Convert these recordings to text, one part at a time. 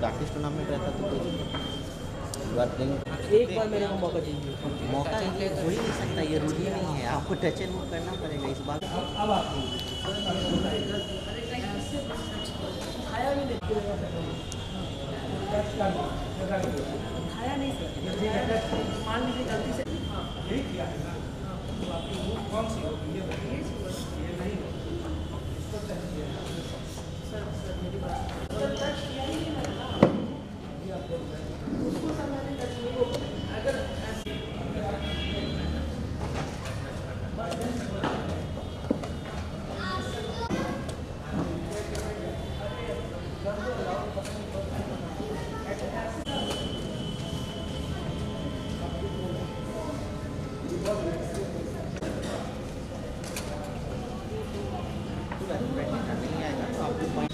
Practice tournament रहता तो एक बार मेरे को मौका दीजिए। मौका हो ही नहीं सकता, ये रूल ही नहीं है, आपको टच एंड मूव करना पड़ेगा इस बात। अब आपको खाया नहीं सर, मान लीजिए गलती से यही किया है ना, तो आपकी मूव कौन सी होगी ये बताइए। ये नहीं सर मेरी बात टच किया ही नहीं मैंने ना, उसको सर मैंने टच नहीं हो अगर नहीं आएगा तो आपको पॉइंट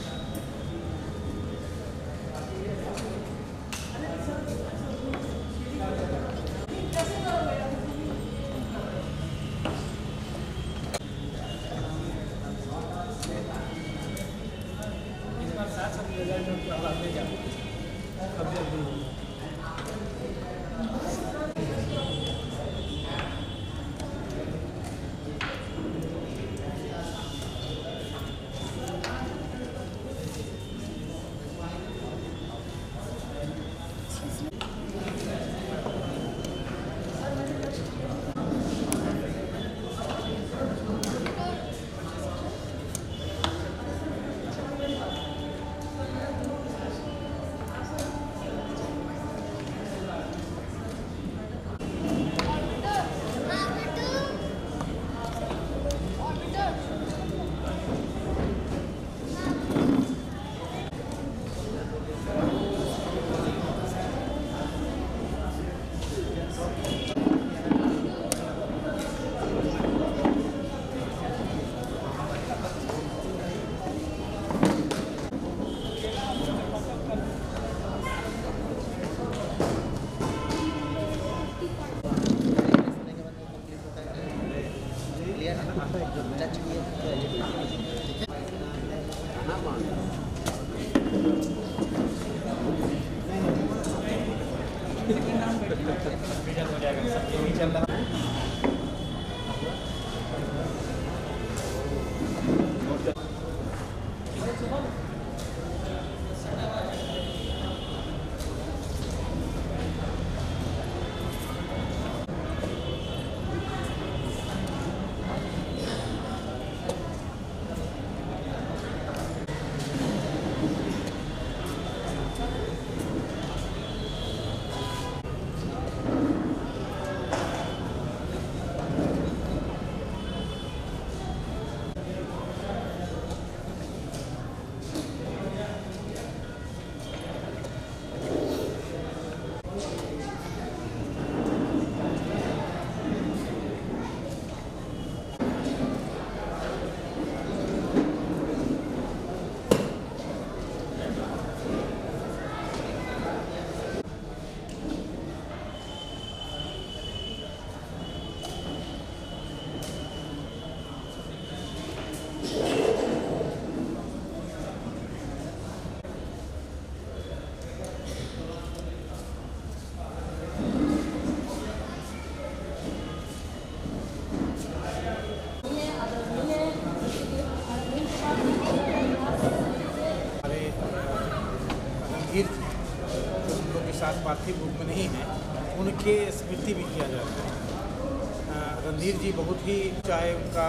साथ रिजल्ट में जाओ अब जल्दी टच किया रणधीर जी जो हम लोग के साथ पार्थिव रूप में नहीं हैं, उनके स्मृति भी किया जाता है। रणधीर जी बहुत ही, चाहे उनका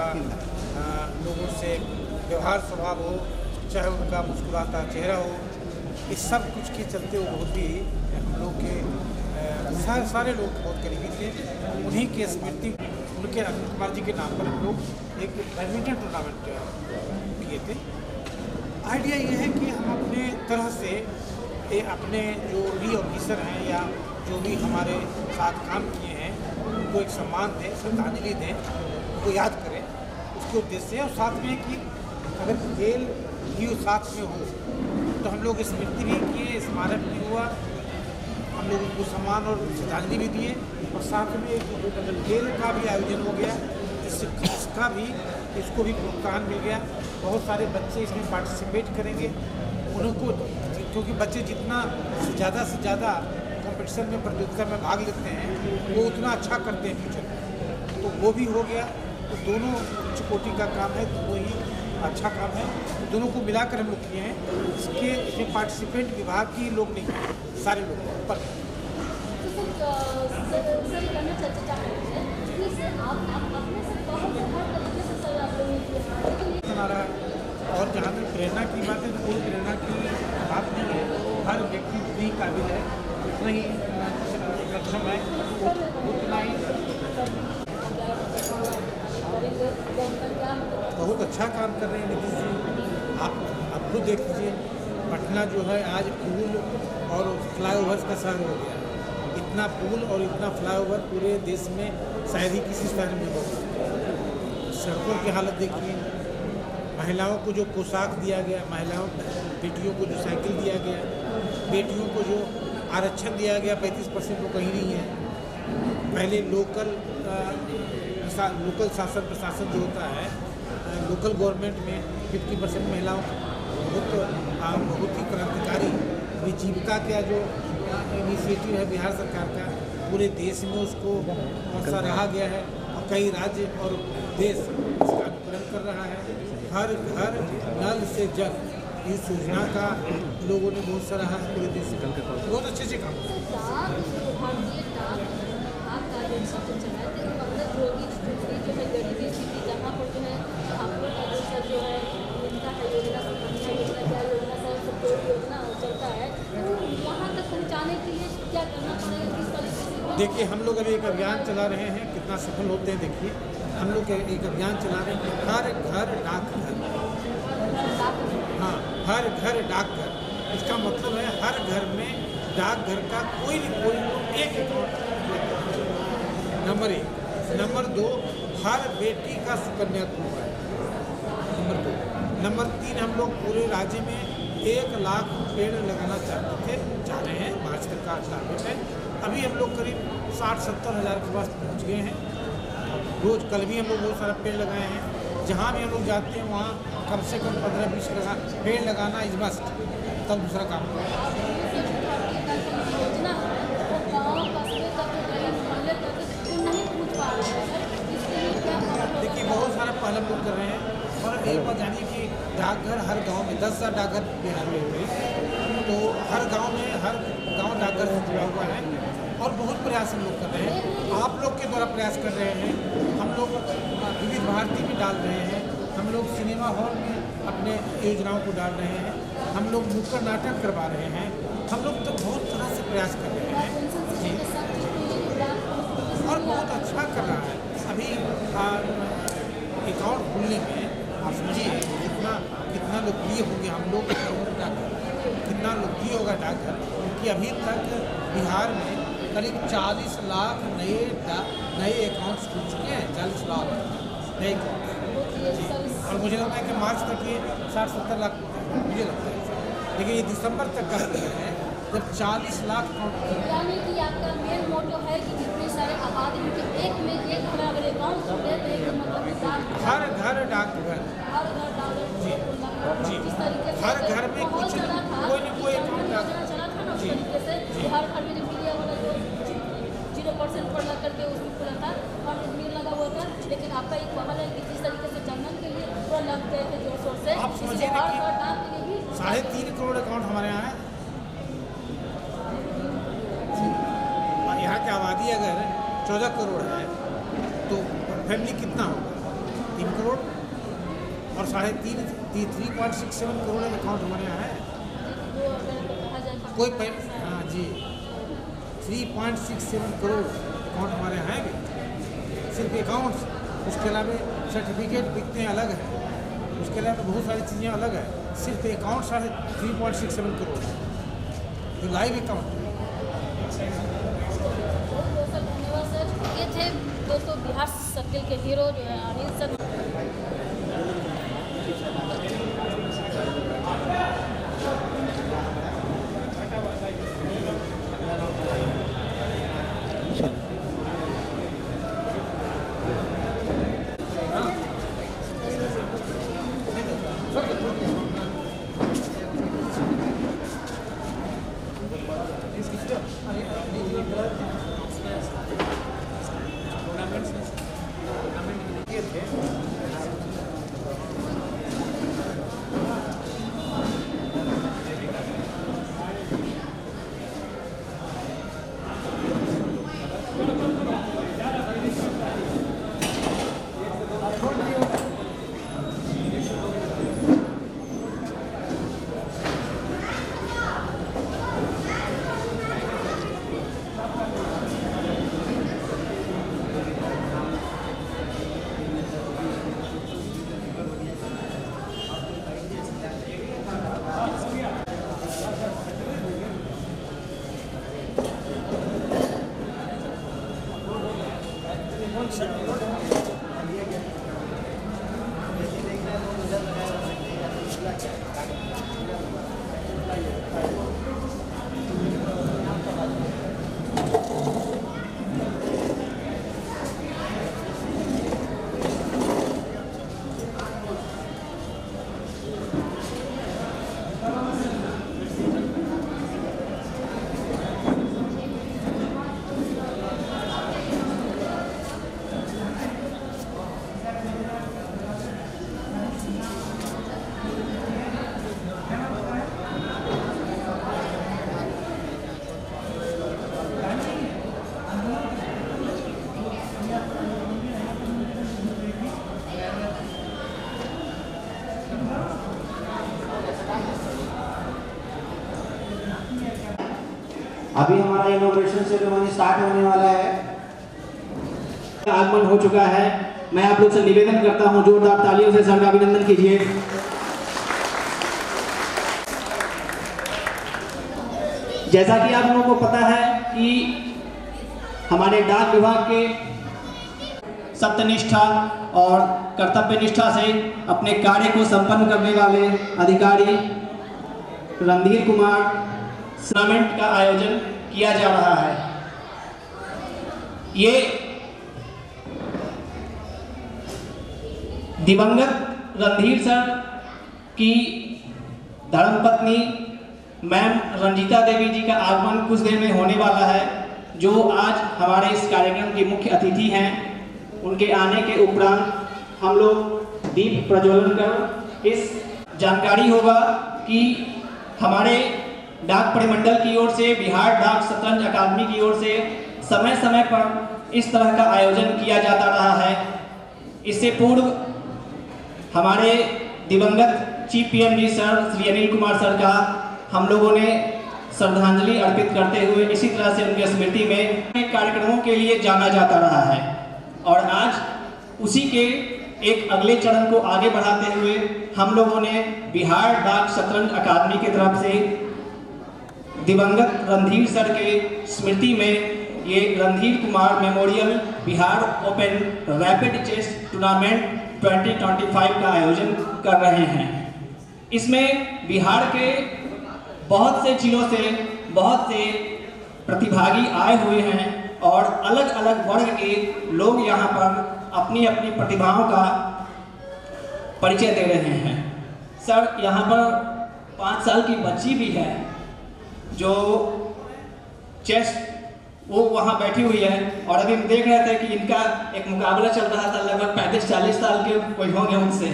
लोगों से व्यवहार स्वभाव हो, चाहे उनका मुस्कुराता चेहरा हो, इस सब कुछ के चलते वो बहुत ही हम लोग के सारे लोग बहुत करीबी थे। उन्हीं के स्मृति, उनके अनिल कुमार जी के नाम पर हम लोग एक बैडमिंटन टूर्नामेंट किए थे। आइडिया ये है कि हम अपने तरह से अपने जो भी ऑफिसर हैं या जो भी हमारे साथ काम किए हैं उनको एक सम्मान दें, श्रद्धांजलि दें, उनको याद करें, उसके उद्देश्य है। और साथ में कि अगर खेल भी साथ में हो तो हम लोग स्मृति भी किए, स्मारक भी हुआ, हम लोग उनको सम्मान और श्रद्धांजलि भी दिए, और साथ में एक खेल का भी आयोजन हो गया, इसको भी प्रोत्साहन मिल गया। बहुत सारे बच्चे इसमें पार्टिसिपेट करेंगे उनको, क्योंकि बच्चे जितना ज़्यादा से ज़्यादा कंपटीशन में, प्रतियोगिता में भाग लेते हैं, वो उतना अच्छा करते हैं फ्यूचर में। तो वो भी हो गया। तो दोनों उच्च कोटि का काम है, दोनों ही अच्छा काम है। तो दोनों को मिलाकर हम लोग किए हैं। इसमें पार्टिसिपेंट विभाग के लोग नहीं हैं, सारे लोग पर हमारा। और जहाँ तक प्रेरणा की बात है, तो कोई प्रेरणा की बात नहीं है। हर व्यक्ति उतनी काबिल है, उतना ही सक्षम है, उतना ही बहुत अच्छा काम कर रहे हैं नीतीश जी। आप खुद देख लीजिए, पटना जो है आज पुल और फ्लाईओवर्स का शहर हो गया। इतना पुल और इतना फ्लाईओवर पूरे देश में शायद ही किसी शहर में होगा। सड़कों की हालत देखिए, महिलाओं को जो पोशाक दिया गया, बेटियों को जो साइकिल दिया गया, बेटियों को जो आरक्षण दिया गया 35% वो कहीं नहीं है। पहले लोकल शासन प्रशासन जो होता है, लोकल गवर्नमेंट में 50% महिलाओं बहुत ही क्रांतिकारी जीविका का जो इनिशिएटिव है बिहार सरकार का, पूरे देश में उसको सराहा गया है और कई राज्य और देश इसका अनुकरण कर रहा है। हर घर नल से जल इस योजना का लोगों ने बहुत सराहा है पूरे देश में। बहुत अच्छे से काम देखिए, हम लोग अभी एक अभियान चला रहे हैं, कितना सफल होते हैं देखिए। हम लोग एक अभियान चला रहे हैं, हर घर डाकघर। हाँ, हर घर डाकघर। इसका मतलब है हर घर में डाकघर का कोई न कोई एक अकाउंट। नंबर 1। नंबर 2, हर बेटी का सुकन्या होगा। नंबर 2। नंबर 3, हम लोग पूरे राज्य में 1 लाख पेड़ लगाना चाह रहे हैं। भारत सरकार टारगेट है। अभी हम लोग करीब 60-70 हज़ार के पास पहुँच गए हैं। रोज़ कल भी हम लोग बहुत सारा पेड़ लगाए हैं। जहाँ भी हम लोग जाते हैं वहाँ कम से कम 15-20 पेड़ लगाना इज मस्ट, तब दूसरा काम होगा। देखिए, बहुत सारा पहल हम लोग कर रहे हैं। और एक बात जानिए कि डाकघर हर गांव में 10,000 डाकघर बिहार में हुए, तो हर गांव डाकघर से जुड़ा हुआ है। और बहुत प्रयास हम लोग कर रहे हैं, आप लोग के द्वारा प्रयास कर रहे हैं। हम लोग विविध भारती में डाल रहे हैं, हम लोग सिनेमा हॉल में अपने योजनाओं को डाल रहे हैं, हम लोग नुक्कड़ नाटक करवा रहे हैं, हम लोग तो बहुत तरह से प्रयास कर रहे हैं जी। और बहुत अच्छा कर रहा है। अभी अकाउंट खुलने में आप समझिए कितना लोकप्रिय होंगे हम लोग, डाकघर कितना लोकप्रिय होगा डाकघर। क्योंकि अभी तक बिहार में करीब 40 लाख नए अकाउंट्स खुल चुके हैं। 40 लाख नए अकाउंट। और मुझे लगता है कि मार्च तक ये 60-70 लाख मुझे लगता है। लेकिन ये दिसंबर तक का है जब 40 लाख अकाउंट। यानी कि आपका मेन मोटो है कि जितने सारे आबादी में एक अगर अकाउंट खुले तो एक मतलब हर घर डाकघर। जी जी, हर घर में कुछ कोई न कोई अकाउंट चला था ना, उस तरीके से हर घर में जो मीडिया वाला जो 0% पर लग करके उसमें खुला था और भीड़ लगा हुआ था। लेकिन आपका एक पहल है कि जिस तरीके से जंगल के लिए पूरा लग गए थे जोर शोर से, आप समझिए ना कि 3.5 करोड़ अकाउंट हमारे यहाँ है। यहाँ की आबादी अगर 14 करोड़ है तो फैमिली कितना होगा? 3 करोड़। और 3.67 करोड़ अकाउंट हमारे यहाँ है। कोई हाँ जी, 3.67 करोड़ अकाउंट हमारे यहाँ हैं। सिर्फ अकाउंट्स, उसके अलावा सर्टिफिकेट बिकते हैं अलग है, उसके अलावा बहुत सारी चीज़ें अलग है। सिर्फ अकाउंट 3.67 करोड़ है जो लाइव अकाउंट है। ये थे दोस्तों बिहार सर्किल के हीरो जो है अनिल सर। अभी हमारा इनॉग्रेशन सेरेमनी स्टार्ट होने वाला है। आगमन हो चुका है। मैं आप लोग से निवेदन करता हूं, जोरदार तालियों से सर का अभिनंदन कीजिए। जैसा कि आप लोगों को पता है कि हमारे डाक विभाग के सत्यनिष्ठा और कर्तव्य निष्ठा से अपने कार्य को संपन्न करने वाले अधिकारी रणधीर कुमार टूर्नामेंट का आयोजन किया जा रहा है। ये दिवंगत रणधीर सर की धर्मपत्नी मैम रंजीता देवी जी का आगमन कुछ देर में होने वाला है, जो आज हमारे इस कार्यक्रम की मुख्य अतिथि हैं। उनके आने के उपरांत हम लोग दीप प्रज्वलन कर इस जानकारी होगा कि हमारे डाक परिमंडल की ओर से, बिहार डाक शतरंज अकादमी की ओर से समय समय पर इस तरह का आयोजन किया जाता रहा है। इससे पूर्व हमारे दिवंगत chief PMD sir Shri Anil Kumar sir का हम लोगों ने श्रद्धांजलि अर्पित करते हुए इसी तरह से उनकी स्मृति में कार्यक्रमों के लिए जाना जाता रहा है। और आज उसी के एक अगले चरण को आगे बढ़ाते हुए हम लोगों ने बिहार डाक शतरंज अकादमी की तरफ से दिवंगत रणधीर सर के स्मृति में ये Randhir Kumar memorial Bihar open rapid chess tournament 2025 का आयोजन कर रहे हैं। इसमें बिहार के बहुत से जिलों से बहुत से प्रतिभागी आए हुए हैं और अलग अलग वर्ग के लोग यहाँ पर अपनी अपनी प्रतिभाओं का परिचय दे रहे हैं। सर, यहाँ पर 5 साल की बच्ची भी है जो चेस वो वहाँ बैठी हुई है। और अभी हम देख रहे थे कि इनका एक मुकाबला चल रहा था, लगभग 35-40 साल के कोई होंगे उनसे,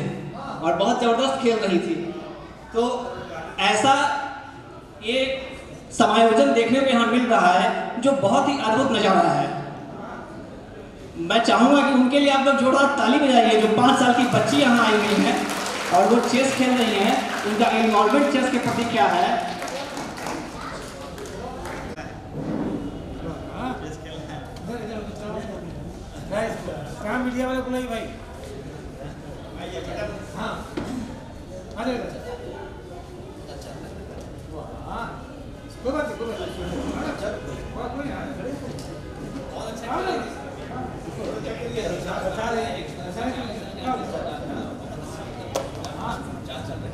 और बहुत ज़बरदस्त खेल रही थी। तो ऐसा ये समायोजन देखने को यहाँ मिल रहा है जो बहुत ही अद्भुत नज़ारा है। मैं चाहूँगा कि उनके लिए आप लोग जोरदार ताली बजाइए। जो 5 साल की बच्ची यहाँ आई हुई है और वो चेस खेल रही हैं, उनका इन्वॉल्वमेंट चेस के प्रति क्या है। कहाँ मीडिया वाले को नहीं भाई? हाँ, अरे कोई बात नहीं,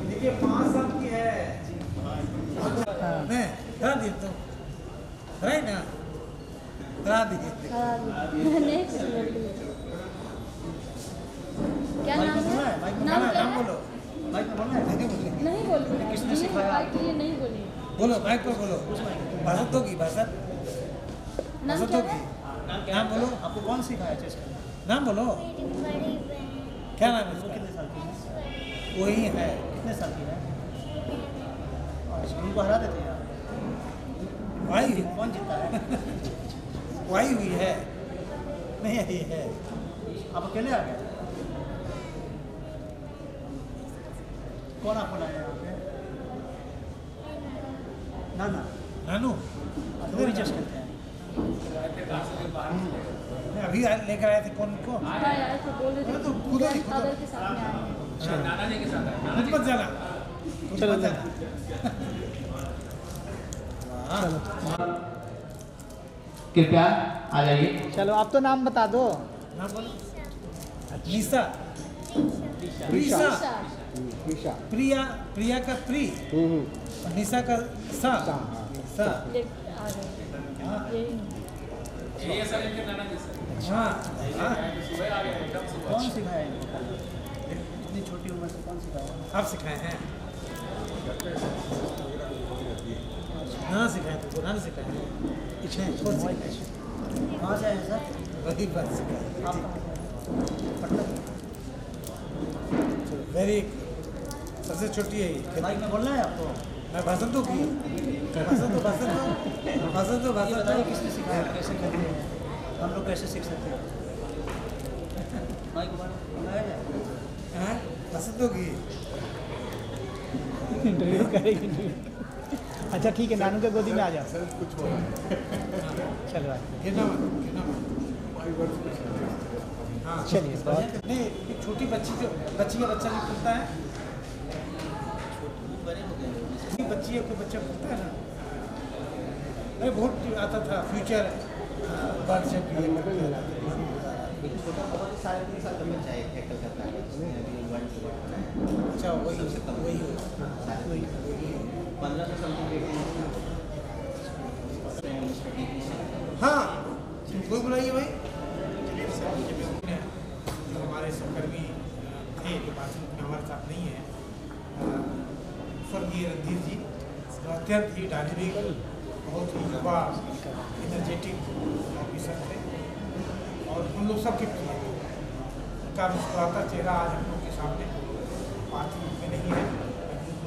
देखिए 5 साल की है। मैं करा दी तो राइट ना, करा दी। क्या नाम है? नाम बोलो। नहीं बोलो। किसने सिखाया? नहीं बोलिए। बोलो, माइक पर बोलो। भाषण तो की भाषण। नाम क्या है? नाम बोलो। आपको कौन सिखाया चेस? नाम बोलो। क्या नाम है? कितने साल की है? वही है। कितने साल की है? उनको हरा देते हैं। भाई कौन जीता है? वही हुई है, नहीं आई है। आप अकेले आ गए? कौन आपको लाया यहाँ पे? नाना। नानू वो भी चेस खेलते हैं। अभी लेकर आए थे कौन को? आए थे, बोल रहे थे तो खुद ही फादर के साथ में आए। नाना जी के साथ है। खुद मत जाना, चलो जाना। कृपया आ जाइए। चलो आप तो नाम बता दो। नाम बोलो। निशा, प्रिया, प्रिया, प्रिया का प्री और निशा का सा। सा। आ गए। यही हाँ, हाँ। कौन सिखाया इनको? इतनी छोटी उम्र से कौन सिखाया? आप सिखाए हैं? नाना सिखाए थे, नाना सिखाए हैं। पीछे कौन सिखाए? कहाँ से आए हैं सर? वही बात सिखाए। आप पटना? वेरी सबसे छोटी है ये। माइक में बोलना है आपको? मैं भाषण तो की, भाषण तो बताइए किसने सिखाया, कैसे करते हैं, हम लोग कैसे सीख सकते हैं? माइक बनाया जाए? भाषण तो की। इंटरव्यू करेगी। अच्छा ठीक है, नानू के गोदी में आ जाओ। सर कुछ हो चलो गिरना मत। हाँ चलिए, बहुत नहीं, एक छोटी बच्ची का बच्चा जो खुलता है, बच्ची को बच्चा खुलता है ना, अरे बहुत आता था फ्यूचर बर्ड से छोटा बहुत ही 3.5 साल का बच्चा है कलकत्ता का, जिसने अभी 1 से पढ़ा है। अच्छा वही 15 से समथिंग हाँ कोई बुलाइए भाई। जो हमारे सहकर्मी थे जो बातचीत में हमारे साथ नहीं है, स्वर्गीय रणधीर जी अत्यंत ही डायनेमिक, बहुत ही युवा एनर्जेटिक ऑफिसर थे और हम लोग सबके प्रिय थे। उनका मुस्कुराता चेहरा आज हम लोग के सामने पार्थिव में नहीं है,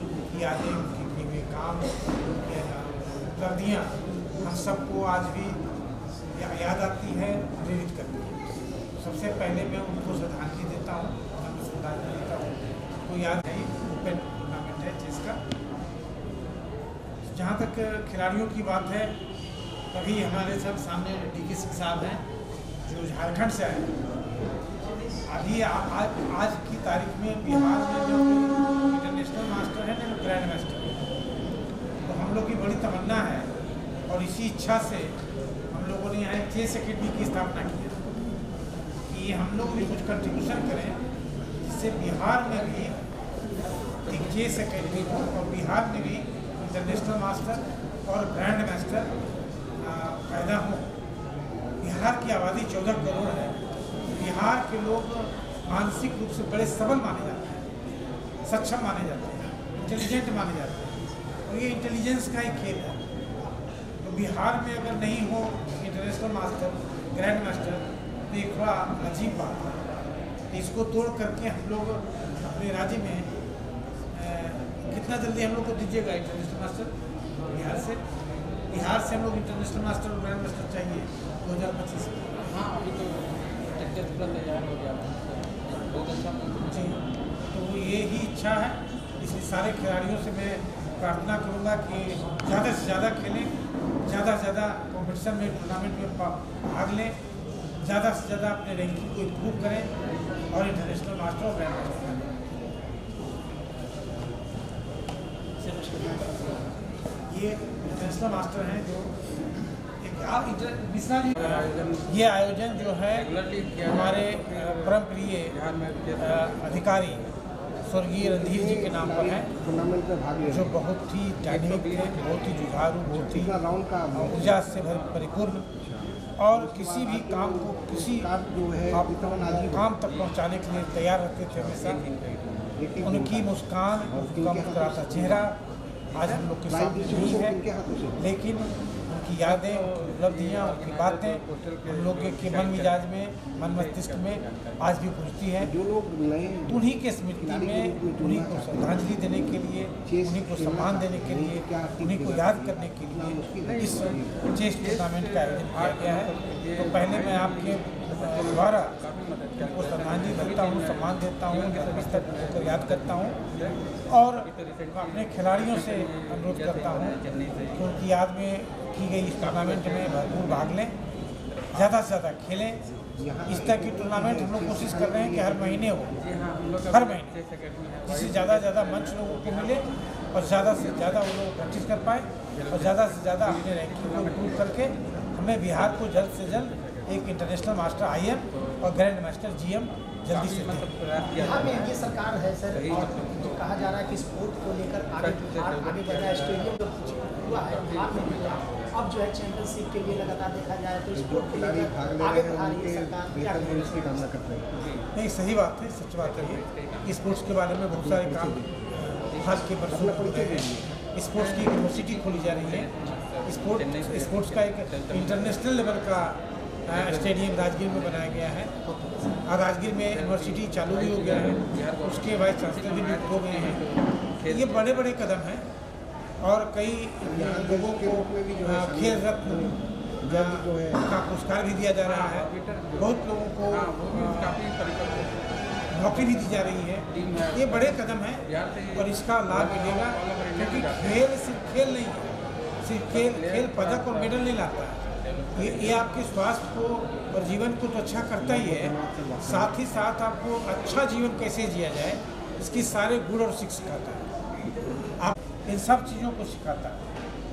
उनकी यादें, उनके किए हुए काम, उपलब्धियाँ हम सबको आज भी याद आती है, प्रेरित करती है। सबसे पहले मैं उनको श्रद्धांजलि देता हूँ, श्रद्धांजलि देता हूँ। उनको याद है ओपन टूर्नामेंट है जिसका, जहाँ तक खिलाड़ियों की बात है, अभी हमारे सब सामने DK सिंह साहब हैं जो झारखंड से आए। अभी आज की तारीख में बिहार में जो इंटरनेशनल मास्टर है ना, ग्रैंड मास्टर, तो हम लोग की बड़ी तमन्ना है और इसी इच्छा से हम लोगों ने यहाँ चेस अकेडमी की स्थापना की है कि हम लोग भी कुछ कंट्रीब्यूशन करें, जिससे बिहार में भी एक चेस अकेडमी हो और बिहार में भी इंटरनेशनल मास्टर और ग्रैंड मास्टर पैदा हो। बिहार की आबादी 14 करोड़ है। बिहार के लोग मानसिक रूप से बड़े सबल माने जाते हैं, सक्षम माने जाते हैं, इंटेलिजेंट माने जाते हैं और ये इंटेलिजेंस का ही खेल है। तो बिहार में अगर नहीं हो इंटरनेशनल मास्टर, ग्रैंड मास्टर, तो ये थोड़ा अजीब बात है। इसको तोड़ करके हम लोग अपने राज्य में कितना जल्दी हम लोग को दीजिएगा इंटरनेशनल मास्टर बिहार से हम लोग इंटरनेशनल मास्टर और ग्रैंड मास्टर चाहिए 2025 में। हाँ अभी तो टेक्टर पूरा तैयार हो गया बहुत अच्छा जी, तो ये ही इच्छा है। इसलिए सारे खिलाड़ियों से मैं प्रार्थना करूँगा कि ज़्यादा से ज़्यादा खेलें, ज़्यादा से ज़्यादा कॉम्पिटिशन में, टूर्नामेंट में भाग लें, ज़्यादा से ज़्यादा अपने रैंकिंग को इम्प्रूव करें और इंटरनेशनल मास्टर और ग्रैंड मास्टर बनें। ये इंटरनेशनल मास्टर हैं जो मिश्रा जी, ये आयोजन जो है हमारे परम प्रिय अधिकारी स्वर्गीय रणधीर जी के नाम पर है, टूर्नामेंट में भाग ले जो बहुत ही डायनेमिक थे, बहुत ही जुझारू, बहुत ही ऊर्जा से परिपूर्ण और किसी भी काम को किसी काम तक पहुंचाने के लिए तैयार रहते थे हमेशा। उनकी मुस्कान, उनका मुस्कुराता चेहरा आज हम लोग के सामने नहीं है, लेकिन उनकी यादें, उनकी उपलब्धियाँ, उनकी बातें हम लोग के मन मिजाज में, मन मस्तिष्क में आज भी गूंजती है। उन्हीं के स्मृति में, उन्हीं को श्रद्धांजलि देने के लिए, उन्हीं को सम्मान देने के लिए, उन्हीं को याद करने के लिए इस चेस टूर्नामेंट का आयोजन किया गया है। तो पहले मैं आपके द्वारा उनको श्रद्धांजलि देता हूँ, सम्मान देता हूँ, इस तरह को याद करता हूँ और अपने खिलाड़ियों से अनुरोध करता हूँ कि उनकी याद में की गई इस टूर्नामेंट में भरपूर भाग लें, ज़्यादा से ज़्यादा खेलें। इस तरह की टूर्नामेंट हम लोग कोशिश कर रहे हैं कि हर महीने हो, हर महीने, जिससे ज़्यादा से ज़्यादा मंच लोगों को मिले और ज़्यादा से ज़्यादा वो लोग प्रैक्टिस कर पाए और ज़्यादा से ज़्यादा अपने रैंकिंग को इम्प्रूव करके हमें बिहार को जल्द से जल्द एक इंटरनेशनल मास्टर IM और ग्रैंड मास्टर GM जल्दी से बिहार में ये सरकार है सर, और जो कहा जा रहा है कि स्पोर्ट को लेकर आगे बढ़ रहा है, स्टेडियम जो हुआ है बिहार में हुआ, अब जो है चैंपियनशिप के लिए लगातार देखा जाए तो स्पोर्ट को लेकर आगे बढ़ा रही है सरकार, क्या इसकी कामना करते हैं? नहीं, सही बात है, सच बात है। ये स्पोर्ट्स के बारे में बहुत सारे काम आज के बरसों में हो रहे हैं। स्पोर्ट्स की यूनिवर्सिटी खोली जा रही है। स्पोर्ट्स का एक इंटरनेशनल लेवल का स्टेडियम राजगीर में बनाया गया है और राजगीर में यूनिवर्सिटी चालू भी हो गया है, उसके वाइस चांसलर भी नियुक्त हो गए हैं। ये बड़े बड़े कदम हैं और कई लोगों को खेल रत्न का पुरस्कार भी दिया जा रहा है। बहुत लोगों को नौकरी भी दी जा रही है। ये बड़े कदम है और इसका लाभ मिलेगा, क्योंकि खेल सिर्फ खेल नहीं है, सिर्फ खेल पदक और मेडल नहीं लाता है। ये आपके स्वास्थ्य को और जीवन को तो अच्छा करता ही है, साथ ही साथ आपको अच्छा जीवन कैसे जिया जाए इसकी सारे गुण और सीख सिखाता है। आप इन सब चीज़ों को सिखाता है।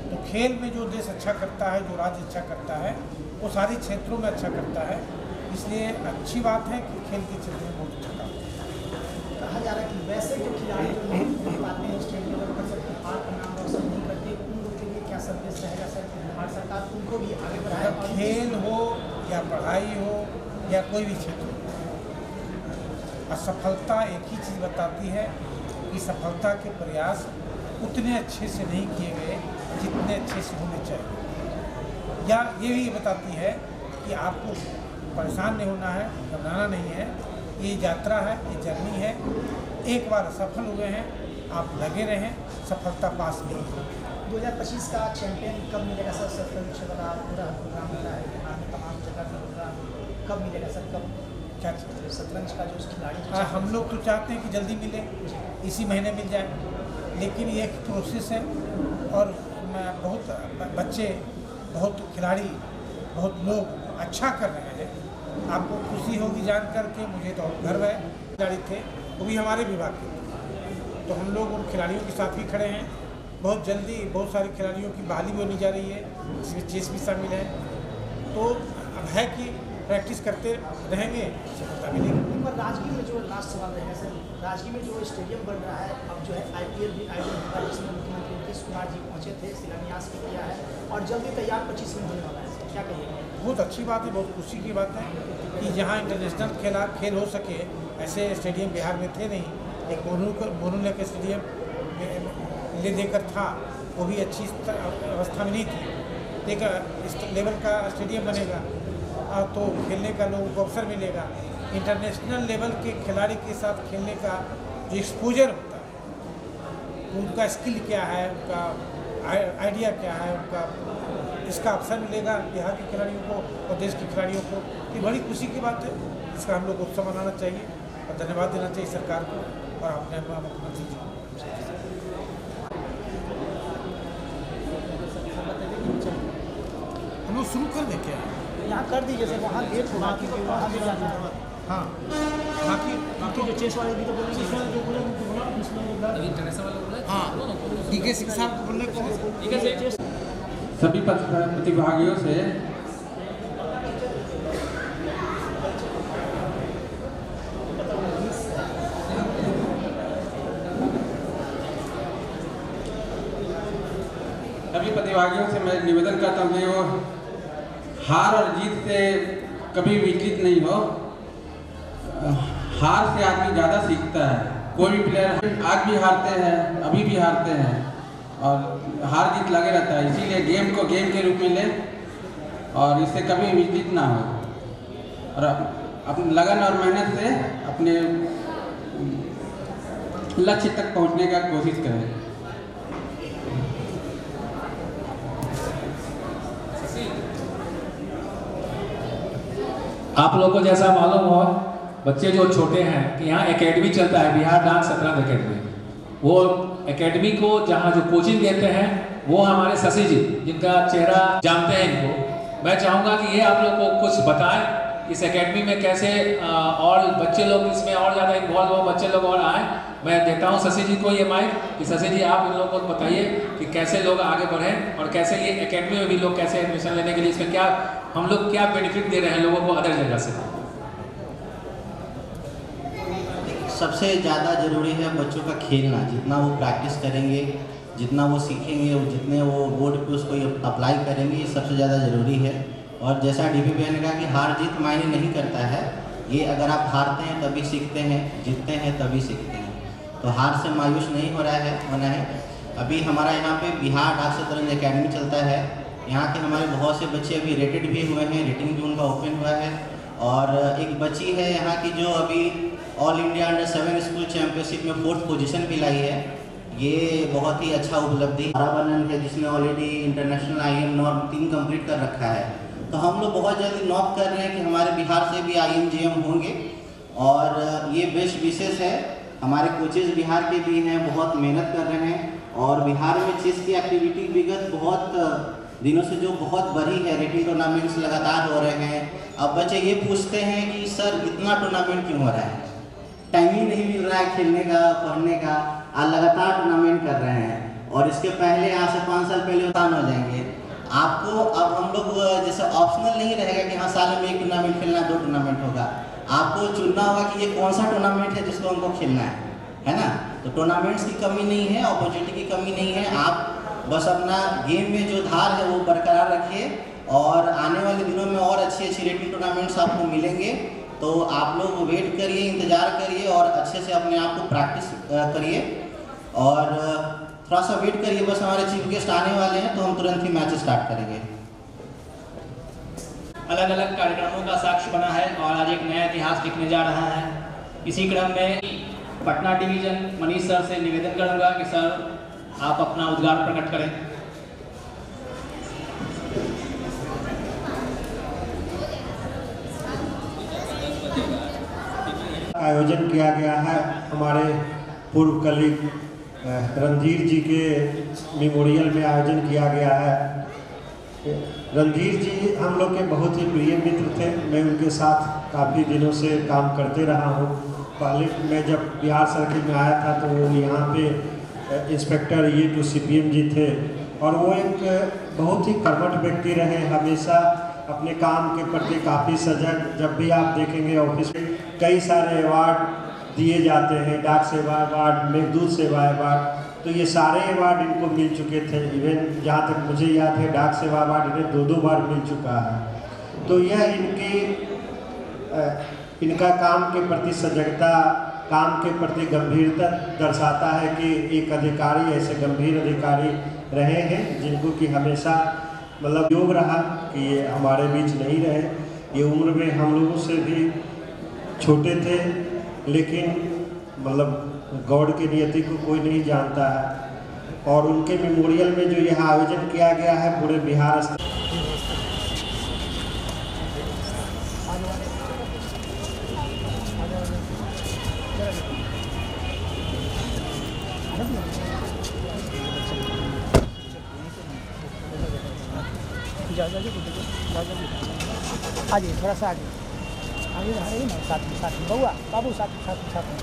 तो खेल में जो देश अच्छा करता है, जो राज्य अच्छा करता है, वो सारे क्षेत्रों में अच्छा करता है। इसलिए अच्छी बात है कि खेल के क्षेत्र में बहुत अच्छा काम कहा जा रहा है कि वैसे जो खिलाड़ी जो नहीं खेल पाते हैं स्टेट लेवल पर, सर बिहार का नाम रोशन नहीं करते, उन लोगों के लिए क्या संदेश रहेगा सर कि बिहार सरकार उनको भी आगे बढ़ाए? है। खेल हो या पढ़ाई हो या कोई भी क्षेत्र हो, असफलता एक ही चीज़ बताती है कि सफलता के प्रयास उतने अच्छे से नहीं किए गए जितने अच्छे से होने चाहिए, या ये भी बताती है कि आपको परेशान नहीं होना है, घबराना नहीं है। ये यात्रा है, ये जर्नी है। एक बार सफल हुए हैं, आप लगे रहें, सफलता पास नहीं है। 2025 का चैंपियन कब मिलेगा सर? शतरंज वाला पूरा प्रोग्राम हो रहा है बिहार में, तमाम जगह पे होगा, कब मिलेगा सर? कब क्या शतरंज का जो खिलाड़ी हम लोग तो चाहते हैं कि जल्दी मिले, इसी महीने मिल जाए, लेकिन ये एक प्रोसेस है और बहुत बच्चे, बहुत खिलाड़ी, बहुत लोग अच्छा कर रहे हैं। आपको खुशी होगी जान करके, मुझे तो गर्व है। खिलाड़ी थे वो भी हमारे विभाग के थे, तो हम लोग उन खिलाड़ियों के साथ ही खड़े हैं। बहुत जल्दी बहुत सारे खिलाड़ियों की बहाली भी होने जा रही है, इसमें चेस भी शामिल है। तो अब है कि प्रैक्टिस करते रहेंगे, सफलता मिलेगी। पर राजगीर में जो लास्ट सवाल रहेगा सर, राजगीर में जो स्टेडियम बन रहा है, अब जो है IPL भी आयोजन होगा, जिसमें मुख्यमंत्री नीतीश कुमार जी पहुँचे थे, शिलान्यास भी किया है और जल्दी तैयार 25 में होने वाला है। क्या कहिएगा? बहुत अच्छी बात है, बहुत खुशी की बात है कि जहाँ इंटरनेशनल खेल हो सके, ऐसे स्टेडियम बिहार में थे नहीं। एक मोनू के स्टेडियम ले देकर था, वो भी अच्छी अवस्था में नहीं थी। एक इस लेवल का स्टेडियम बनेगा तो खेलने का लोगों को अवसर मिलेगा। इंटरनेशनल लेवल के खिलाड़ी के साथ खेलने का जो एक्सपोजर होता है, उनका स्किल क्या है, उनका आइडिया क्या है, उनका इसका अवसर मिलेगा बिहार के खिलाड़ियों को और देश के खिलाड़ियों को। ये बड़ी खुशी की बात है, इसका हम लोग को उत्सव मनाना चाहिए और धन्यवाद देना चाहिए सरकार को और अपने मुख्यमंत्री जी को। हम लोग शुरू कर दें क्या? यहाँ कर दीजिए सर, वहाँ गेट होगा कि वहाँ भी जाना है। हाँ, बाकी जो चेस वाले भी तो बोलेंगे हाँ, DK सिंह साहब बोलने को सभी प्रतिभागियों से मैं निवेदन करता हूँ कि वो हार और जीत से कभी विचलित नहीं हो। हार से आदमी ज़्यादा सीखता है। कोई भी प्लेयर आज भी हारते हैं, अभी भी हारते हैं और हार जीत लगे रहता है। इसीलिए गेम को गेम के रूप में लें और इससे कभी विचलित ना हो और अपनी लगन और मेहनत से अपने लक्ष्य तक पहुंचने का कोशिश करें। आप लोगों को जैसा मालूम हो, बच्चे जो छोटे हैं कि यहाँ एकेडमी चलता है, बिहार डांस शतरंज एकेडमी। वो एकेडमी को जहाँ जो कोचिंग देते हैं वो हमारे शशि जी, जिनका चेहरा जानते हैं इनको। मैं चाहूँगा कि ये आप लोग को कुछ बताएं इस एकेडमी में कैसे और बच्चे लोग इसमें और ज़्यादा इन्वॉल्व हो, बच्चे लोग और आए। मैं देता हूँ शशि जी को ये माइक कि शशि जी आप इन लोगों को बताइए कि कैसे लोग आगे बढ़ें और कैसे ये एकेडमी में भी लोग कैसे एडमिशन लेने के लिए इसमें क्या हम लोग क्या बेनिफिट दे रहे हैं लोगों को अदर जगह से। सबसे ज़्यादा ज़रूरी है बच्चों का खेलना। जितना वो प्रैक्टिस करेंगे, जितना वो सीखेंगे, जितने वो बोर्ड पे उसको अप्लाई करेंगे, ये सबसे ज़्यादा ज़रूरी है। और जैसा DP भैया ने कहा कि हार जीत मायने नहीं करता है। ये अगर आप हारते हैं तभी सीखते हैं, जीतते हैं तभी सीखते हैं। तो हार से मायूस नहीं होना है। अभी हमारा यहाँ पे बिहार डांस शतरंज एकेडमी चलता है। यहाँ के हमारे बहुत से बच्चे अभी रेटेड भी हुए हैं, रेटिंग भी उनका ओपन हुआ है। और एक बच्ची है यहाँ की जो अभी all India under 7 school championship में 4th पोजीशन भी लाई है। ये बहुत ही अच्छा उपलब्धि। ताराबंधन है जिसने already international IM norm 3 complete कर रखा है। तो हम लोग बहुत जल्दी नॉक कर रहे हैं कि हमारे बिहार से भी IMGM होंगे और ये बेस्ट विशेष है। हमारे कोचेज बिहार के भी हैं, बहुत मेहनत कर रहे हैं और बिहार में चेस की एक्टिविटी विगत बहुत दिनों से जो बहुत बढ़ी है, रेटिंग टूर्नामेंट्स लगातार हो रहे हैं। अब बच्चे ये पूछते हैं कि सर इतना टूर्नामेंट क्यों हो रहा है, टाइम ही नहीं मिल रहा है खेलने का, पढ़ने का। आज लगातार टूर्नामेंट कर रहे हैं और इसके पहले आज से 5 साल पहले आसान हो जाएंगे आपको। अब हम लोग जैसे ऑप्शनल नहीं रहेगा कि हाँ साल में 1 टूर्नामेंट खेलना, 2 टूर्नामेंट होगा। आपको चुनना होगा कि ये कौन सा टूर्नामेंट है जिसको हमको खेलना है ना। तो टूर्नामेंट्स की कमी नहीं है, अपॉर्चुनिटी की कमी नहीं है। आप बस अपना गेम में जो धार है वो बरकरार रखिए और आने वाले दिनों में और अच्छी रेटिंग टूर्नामेंट्स आपको मिलेंगे। तो आप लोग वेट करिए, इंतज़ार करिए और अच्छे से अपने आप को प्रैक्टिस करिए और थोड़ा सा वेट करिए। बस हमारे चीफ गेस्ट आने वाले हैं तो हम तुरंत ही मैच स्टार्ट करेंगे। अलग अलग कार्यक्रमों का साक्ष्य बना है और आज एक नया इतिहास लिखने जा रहा है। इसी क्रम में पटना डिवीज़न मनीष सर से निवेदन करूंगा कि सर आप अपना उद्गार प्रकट करें। आयोजन किया गया है हमारे पूर्व कलीग रणधीर जी के मेमोरियल में आयोजन किया गया है। रणधीर जी हम लोग के बहुत ही प्रिय मित्र थे। मैं उनके साथ काफ़ी दिनों से काम करते रहा हूँ। पहले मैं जब बिहार सर्किट में आया था तो वो यहाँ पे इंस्पेक्टर ये टू CPM जी थे और वो एक बहुत ही कर्मठ व्यक्ति रहे, हमेशा अपने काम के प्रति काफ़ी सजग। जब भी आप देखेंगे ऑफिस में कई सारे अवार्ड दिए जाते हैं, डाक सेवा अवार्ड, मेघदूत सेवा अवार्ड, तो ये सारे अवार्ड इनको मिल चुके थे। इवन जहाँ तक मुझे याद है डाक सेवा अवार्ड इन्हें 2-2 बार मिल चुका है। तो यह इनका काम के प्रति सजगता, काम के प्रति गंभीरता दर्शाता है कि एक अधिकारी ऐसे गंभीर अधिकारी रहे हैं जिनको कि हमेशा मतलब योग रहा कि ये हमारे बीच नहीं रहे। ये उम्र में हम लोगों से भी छोटे थे लेकिन मतलब गॉड की नियति को कोई नहीं जानता है। और उनके मेमोरियल में जो यह आयोजन किया गया है पूरे बिहार स्तर आगे थोड़ा सा आगे आगे ना साथ में बउआ बाबू साथ में।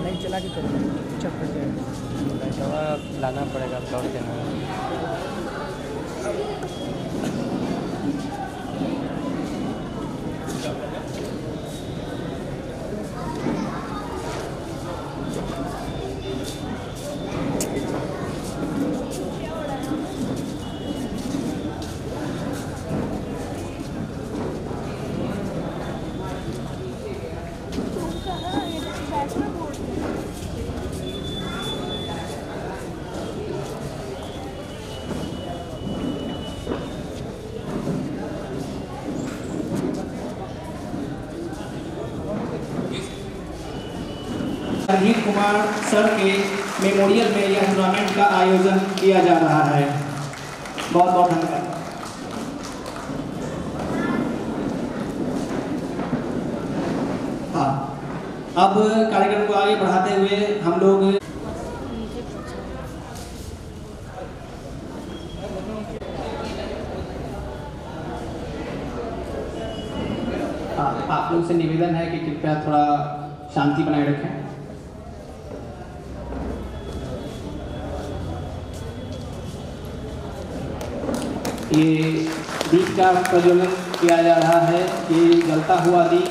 नहीं चला के करेंगे चक्कर जाएगा, दवा लाना पड़ेगा दौड़ देना। रणधीर कुमार सर के मेमोरियल में यह टूर्नामेंट का आयोजन किया जा रहा है। बहुत बहुत धन्यवाद। हाँ, अब कार्यक्रम को आगे बढ़ाते हुए हम लोग आप लोग से निवेदन है कि कृपया थोड़ा शांति बनाए रखें। ये दीप का प्रज्वलन किया जा रहा है। ये जलता हुआ दीप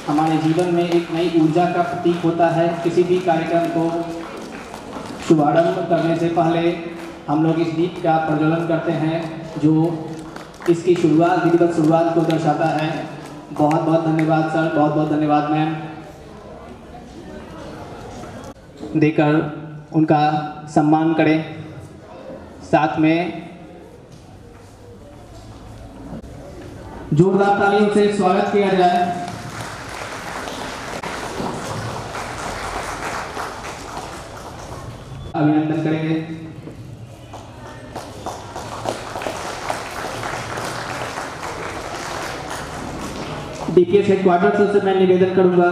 हमारे जीवन में एक नई ऊर्जा का प्रतीक होता है। किसी भी कार्यक्रम को शुभारंभ करने से पहले हम लोग इस दीप का प्रज्वलन करते हैं, जो इसकी शुरुआत, विधिवत शुरुआत को दर्शाता है। बहुत बहुत धन्यवाद सर, बहुत बहुत धन्यवाद मैम। देकर उनका सम्मान करें। साथ में जोरदार तालियों से स्वागत किया जाए। अभिनंदन करेंगे। डीपीएस हेडक्वार्टर से मैं निवेदन करूंगा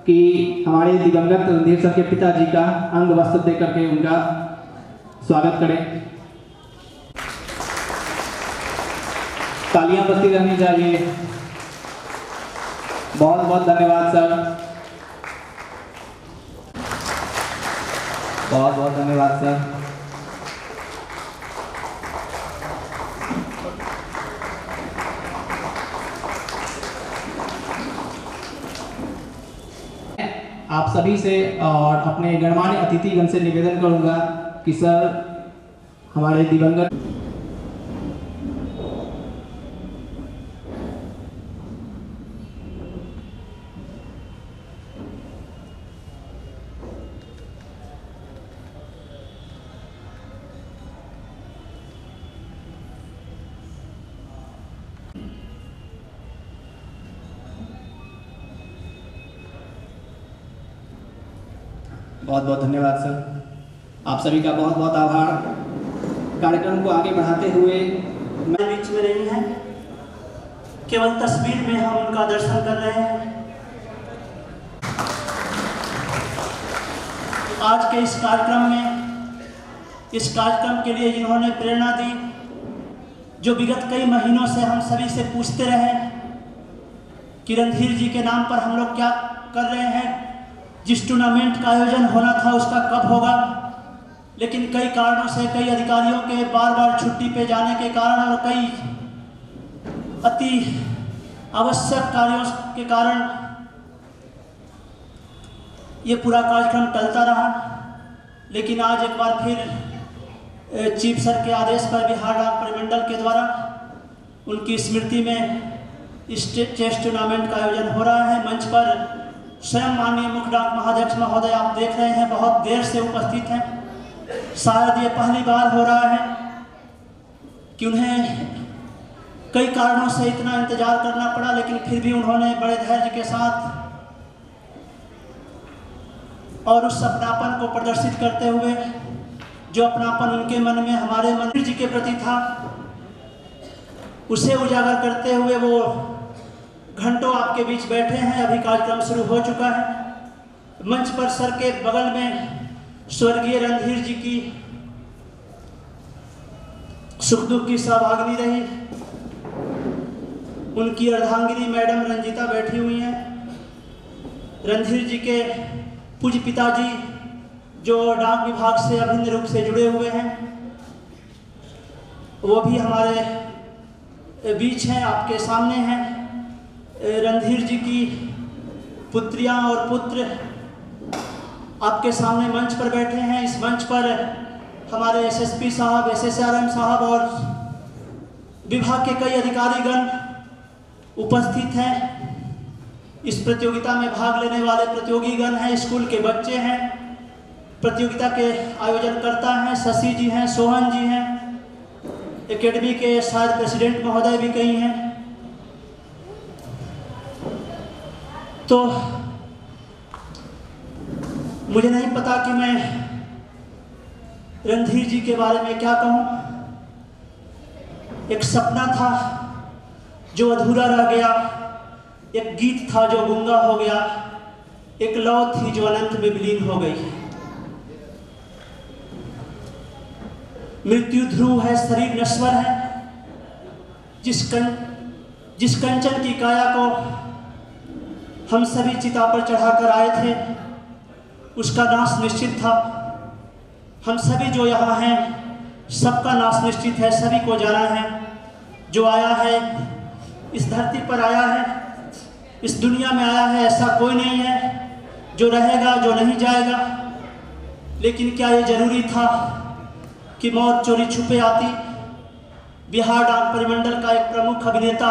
कि हमारे दिवंगत रणधीर सर के पिताजी का अंग वस्त्र देकर के उनका स्वागत करें। तालियां बजती रहनी चाहिए। बहुत बहुत धन्यवाद सर, बहुत बहुत धन्यवाद सर। आप सभी से और अपने गणमान्य अतिथिगण से निवेदन करूंगा कि सर हमारे दिवंगत बहुत बहुत धन्यवाद सर, आप सभी का बहुत बहुत आभार। कार्यक्रम को आगे बढ़ाते हुए मैं बीच में नहीं है, केवल तस्वीर में हम उनका दर्शन कर रहे हैं। आज के इस कार्यक्रम में, इस कार्यक्रम के लिए जिन्होंने प्रेरणा दी, जो विगत कई महीनों से हम सभी से पूछते रहे कि रणधीर जी के नाम पर हम लोग क्या कर रहे हैं, जिस टूर्नामेंट का आयोजन होना था उसका कब होगा, लेकिन कई कारणों से, कई अधिकारियों के बार बार छुट्टी पे जाने के कारण और कई अति आवश्यक कार्यों के कारण ये पूरा कार्यक्रम टलता रहा। लेकिन आज एक बार फिर चीफ सर के आदेश पर बिहार डाक परिमंडल के द्वारा उनकी स्मृति में इस चेस टूर्नामेंट का आयोजन हो रहा है। मंच पर स्वयं माननीय मुख्य डाक महाध्यक्ष महोदय आप देख रहे हैं, बहुत देर से उपस्थित हैं। शायद ये पहली बार हो रहा है कि उन्हें कई कारणों से इतना इंतजार करना पड़ा, लेकिन फिर भी उन्होंने बड़े धैर्य के साथ और उस अपनापन को प्रदर्शित करते हुए, जो अपनापन उनके मन में, हमारे मंदिर जी के प्रति था, उसे उजागर करते हुए वो घंटों आपके बीच बैठे हैं। अभी कार्यक्रम शुरू हो चुका है। मंच पर सर के बगल में स्वर्गीय रणधीर जी की सुख दुख की सहभागिनी रही, उनकी अर्धांगिनी मैडम रंजीता बैठी हुई हैं। रणधीर जी के पूज्य पिताजी जो डाक विभाग से अभिन्न रूप से जुड़े हुए हैं, वो भी हमारे बीच हैं, आपके सामने हैं। रणधीर जी की पुत्रियां और पुत्र आपके सामने मंच पर बैठे हैं। इस मंच पर हमारे एसएसपी साहब, एसएसआरएम साहब और विभाग के कई अधिकारीगण उपस्थित हैं। इस प्रतियोगिता में भाग लेने वाले प्रतियोगीगण हैं, स्कूल के बच्चे हैं, प्रतियोगिता के आयोजनकर्ता हैं, शशि जी हैं, सोहन जी हैं, एकेडमी के शायद प्रेसिडेंट महोदय भी कई हैं। तो मुझे नहीं पता कि मैं रणधीर जी के बारे में क्या कहूँ। एक सपना था जो अधूरा रह गया, एक गीत था जो गूंगा हो गया, एक लौ थी जो अनंत में विलीन हो गई। मृत्यु ध्रुव है, शरीर नश्वर है। जिस कंचन की काया को हम सभी चिता पर चढ़ाकर आए थे, उसका नाश निश्चित था। हम सभी जो यहाँ हैं सबका नाश निश्चित है, सभी को जाना है। जो आया है इस धरती पर आया है, इस दुनिया में आया है, ऐसा कोई नहीं है जो रहेगा, जो नहीं जाएगा। लेकिन क्या ये जरूरी था कि मौत चोरी छुपे आती? बिहार डाक परिमंडल का एक प्रमुख अभिनेता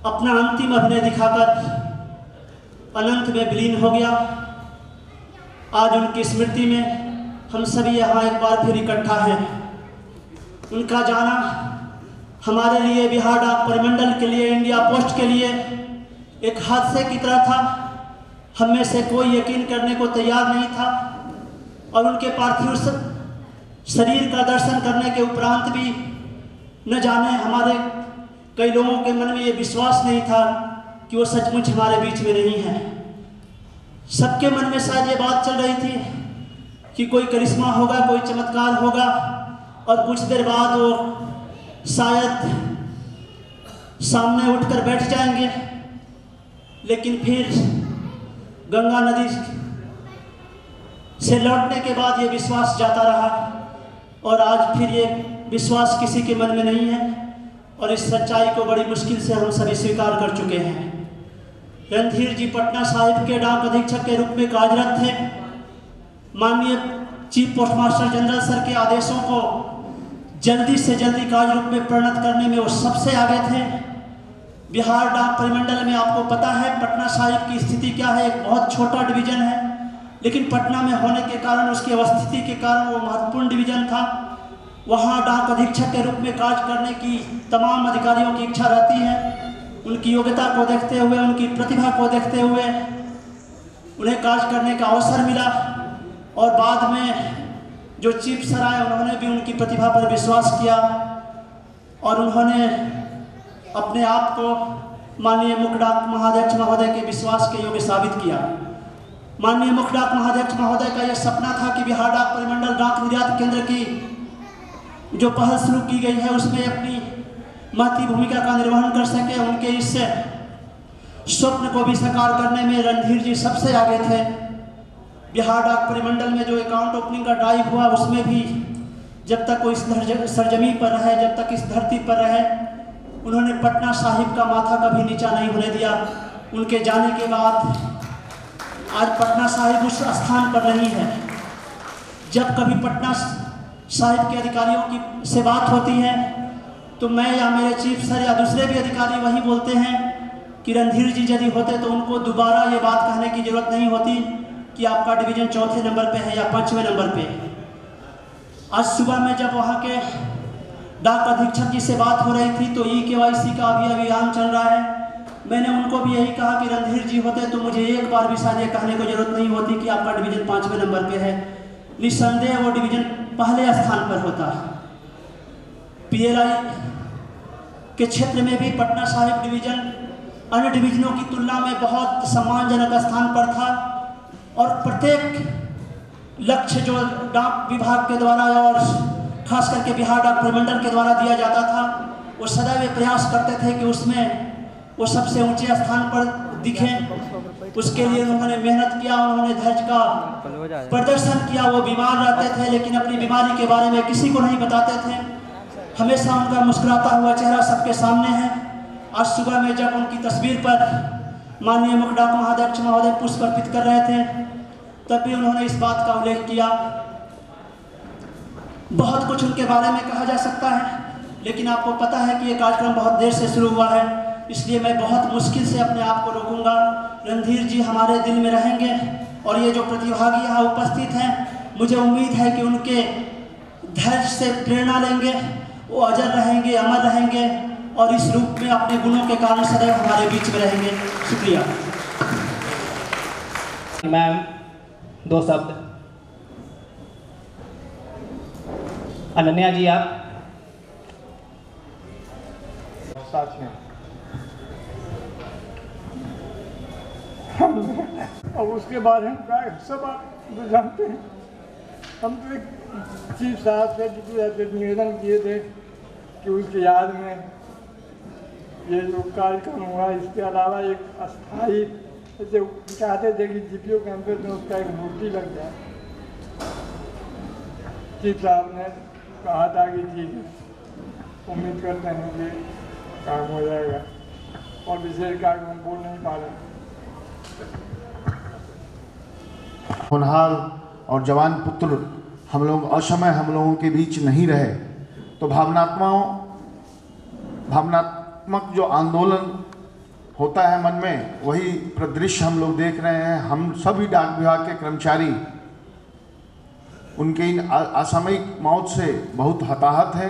अपना अंतिम अभिनय दिखाकर अनंत में विलीन हो गया। आज उनकी स्मृति में हम सभी यहाँ एक बार फिर इकट्ठा हैं। उनका जाना हमारे लिए, बिहार डाक परिमंडल के लिए, इंडिया पोस्ट के लिए एक हादसे की तरह था। हम में से कोई यकीन करने को तैयार नहीं था और उनके पार्थिव शरीर का दर्शन करने के उपरांत भी न जाने हमारे कई लोगों के मन में ये विश्वास नहीं था कि वो सचमुच हमारे बीच में नहीं है। सबके मन में शायद ये बात चल रही थी कि कोई करिश्मा होगा, कोई चमत्कार होगा और कुछ देर बाद वो शायद सामने उठकर बैठ जाएंगे। लेकिन फिर गंगा नदी से लौटने के बाद ये विश्वास जाता रहा और आज फिर ये विश्वास किसी के मन में नहीं है और इस सच्चाई को बड़ी मुश्किल से हम सभी स्वीकार कर चुके हैं। रणधीर जी पटना साहिब के डाक अधीक्षक के रूप में कार्यरत थे। माननीय chief post master general sir के आदेशों को जल्दी से जल्दी कार्य रूप में परिणत करने में वो सबसे आगे थे। बिहार डाक परिमंडल में आपको पता है पटना साहिब की स्थिति क्या है, एक बहुत छोटा डिवीजन है, लेकिन पटना में होने के कारण, उसकी अवस्थिति के कारण वो महत्वपूर्ण डिवीजन था। वहाँ डाक अधीक्षक के रूप में कार्य करने की तमाम अधिकारियों की इच्छा रहती है। उनकी योग्यता को देखते हुए, उनकी प्रतिभा को देखते हुए उन्हें कार्य करने का अवसर मिला और बाद में जो चीफ सर आए उन्होंने भी उनकी प्रतिभा पर विश्वास किया और उन्होंने अपने आप को माननीय मुख्य डाक महाध्यक्ष महोदय के विश्वास के योग्य साबित किया। माननीय मुख्य डाक महाध्यक्ष महोदय का यह सपना था कि बिहार डाक परिमंडल डाक निर्यात केंद्र की जो पहल शुरू की गई है उसमें अपनी महती भूमिका का निर्वहन कर सके। उनके इस स्वप्न को भी साकार करने में रणधीर जी सबसे आगे थे। बिहार डाक परिमंडल में जो अकाउंट ओपनिंग का ड्राइव हुआ उसमें भी जब तक वो इस सरजमी पर रहे, जब तक इस धरती पर रहे, उन्होंने पटना साहिब का माथा कभी नीचा नहीं होने दिया। उनके जाने के बाद आज पटना साहिब उस स्थान पर नहीं है। जब कभी पटना साहिब के अधिकारियों की से बात होती है तो मैं या मेरे चीफ सर या दूसरे भी अधिकारी वही बोलते हैं कि रणधीर जी यदि होते तो उनको दोबारा ये बात कहने की जरूरत नहीं होती कि आपका डिवीजन चौथे नंबर पे है या 5वें नंबर पे है। आज सुबह में जब वहाँ के डाक अधीक्षक जी से बात हो रही थी तो EKYC का अभी अभियान चल रहा है। मैंने उनको भी यही कहा कि रणधीर जी होते तो मुझे एक बार भी शायद ये कहने की जरूरत नहीं होती कि आपका डिवीजन 5वें नंबर पे है। निस्संदेह वो डिवीजन पहले स्थान पर होता। PLI के क्षेत्र में भी पटना साहिब डिवीजन अन्य डिवीजनों की तुलना में बहुत सम्मानजनक स्थान पर था और प्रत्येक लक्ष्य जो डाक विभाग के द्वारा और खास करके बिहार डाक परिमंडल के द्वारा दिया जाता था वो सदैव प्रयास करते थे कि उसमें वो सबसे ऊंचे स्थान पर दिखें। उसके लिए उन्होंने मेहनत किया, उन्होंने धैर्य का प्रदर्शन किया। वो बीमार रहते थे लेकिन अपनी बीमारी के बारे में किसी को नहीं बताते थे। हमेशा उनका मुस्कुराता हुआ चेहरा सबके सामने है। आज सुबह में जब उनकी तस्वीर पर माननीय मुख्य डाक महाध्यक्ष महोदय पुष्प अर्पित कर रहे थे तब भी उन्होंने इस बात का उल्लेख किया। बहुत कुछ उनके बारे में कहा जा सकता है लेकिन आपको पता है कि ये कार्यक्रम बहुत देर से शुरू हुआ है, इसलिए मैं बहुत मुश्किल से अपने आप को रोकूंगा। रणधीर जी हमारे दिल में रहेंगे और ये जो प्रतिभागी यहाँ उपस्थित हैं मुझे उम्मीद है कि उनके धैर्य से प्रेरणा लेंगे, वो अजर रहेंगे, अमर रहेंगे और इस रूप में अपने गुणों के कारण सदैव हमारे बीच में रहेंगे। शुक्रिया। मैम, 2 शब्द। अनन्या जी आप। साथियों, अब उसके बारे में सब आप जानते हैं। हम तो एक चीफ साहब से निवेदन किए थे कि उसकी याद में ये जो कार्यक्रम हुआ इसके अलावा एक अस्थायी जैसे चाहते थे कि GPO कैंपस में उसका एक मूर्ति लग जाए। चीफ साहब ने कहा था कि ठीक है, उम्मीद करते हैं कि काम हो जाएगा, और विशेष कार्य हम बोल नहीं पा रहे। होनहार और जवान पुत्र हम लोग असमय हम लोगों के बीच नहीं रहे, तो भावनात्मक जो आंदोलन होता है मन में, वही परिदृश्य हम लोग देख रहे हैं। हम सभी डाक विभाग के कर्मचारी उनके इन असामयिक मौत से बहुत हताहत है।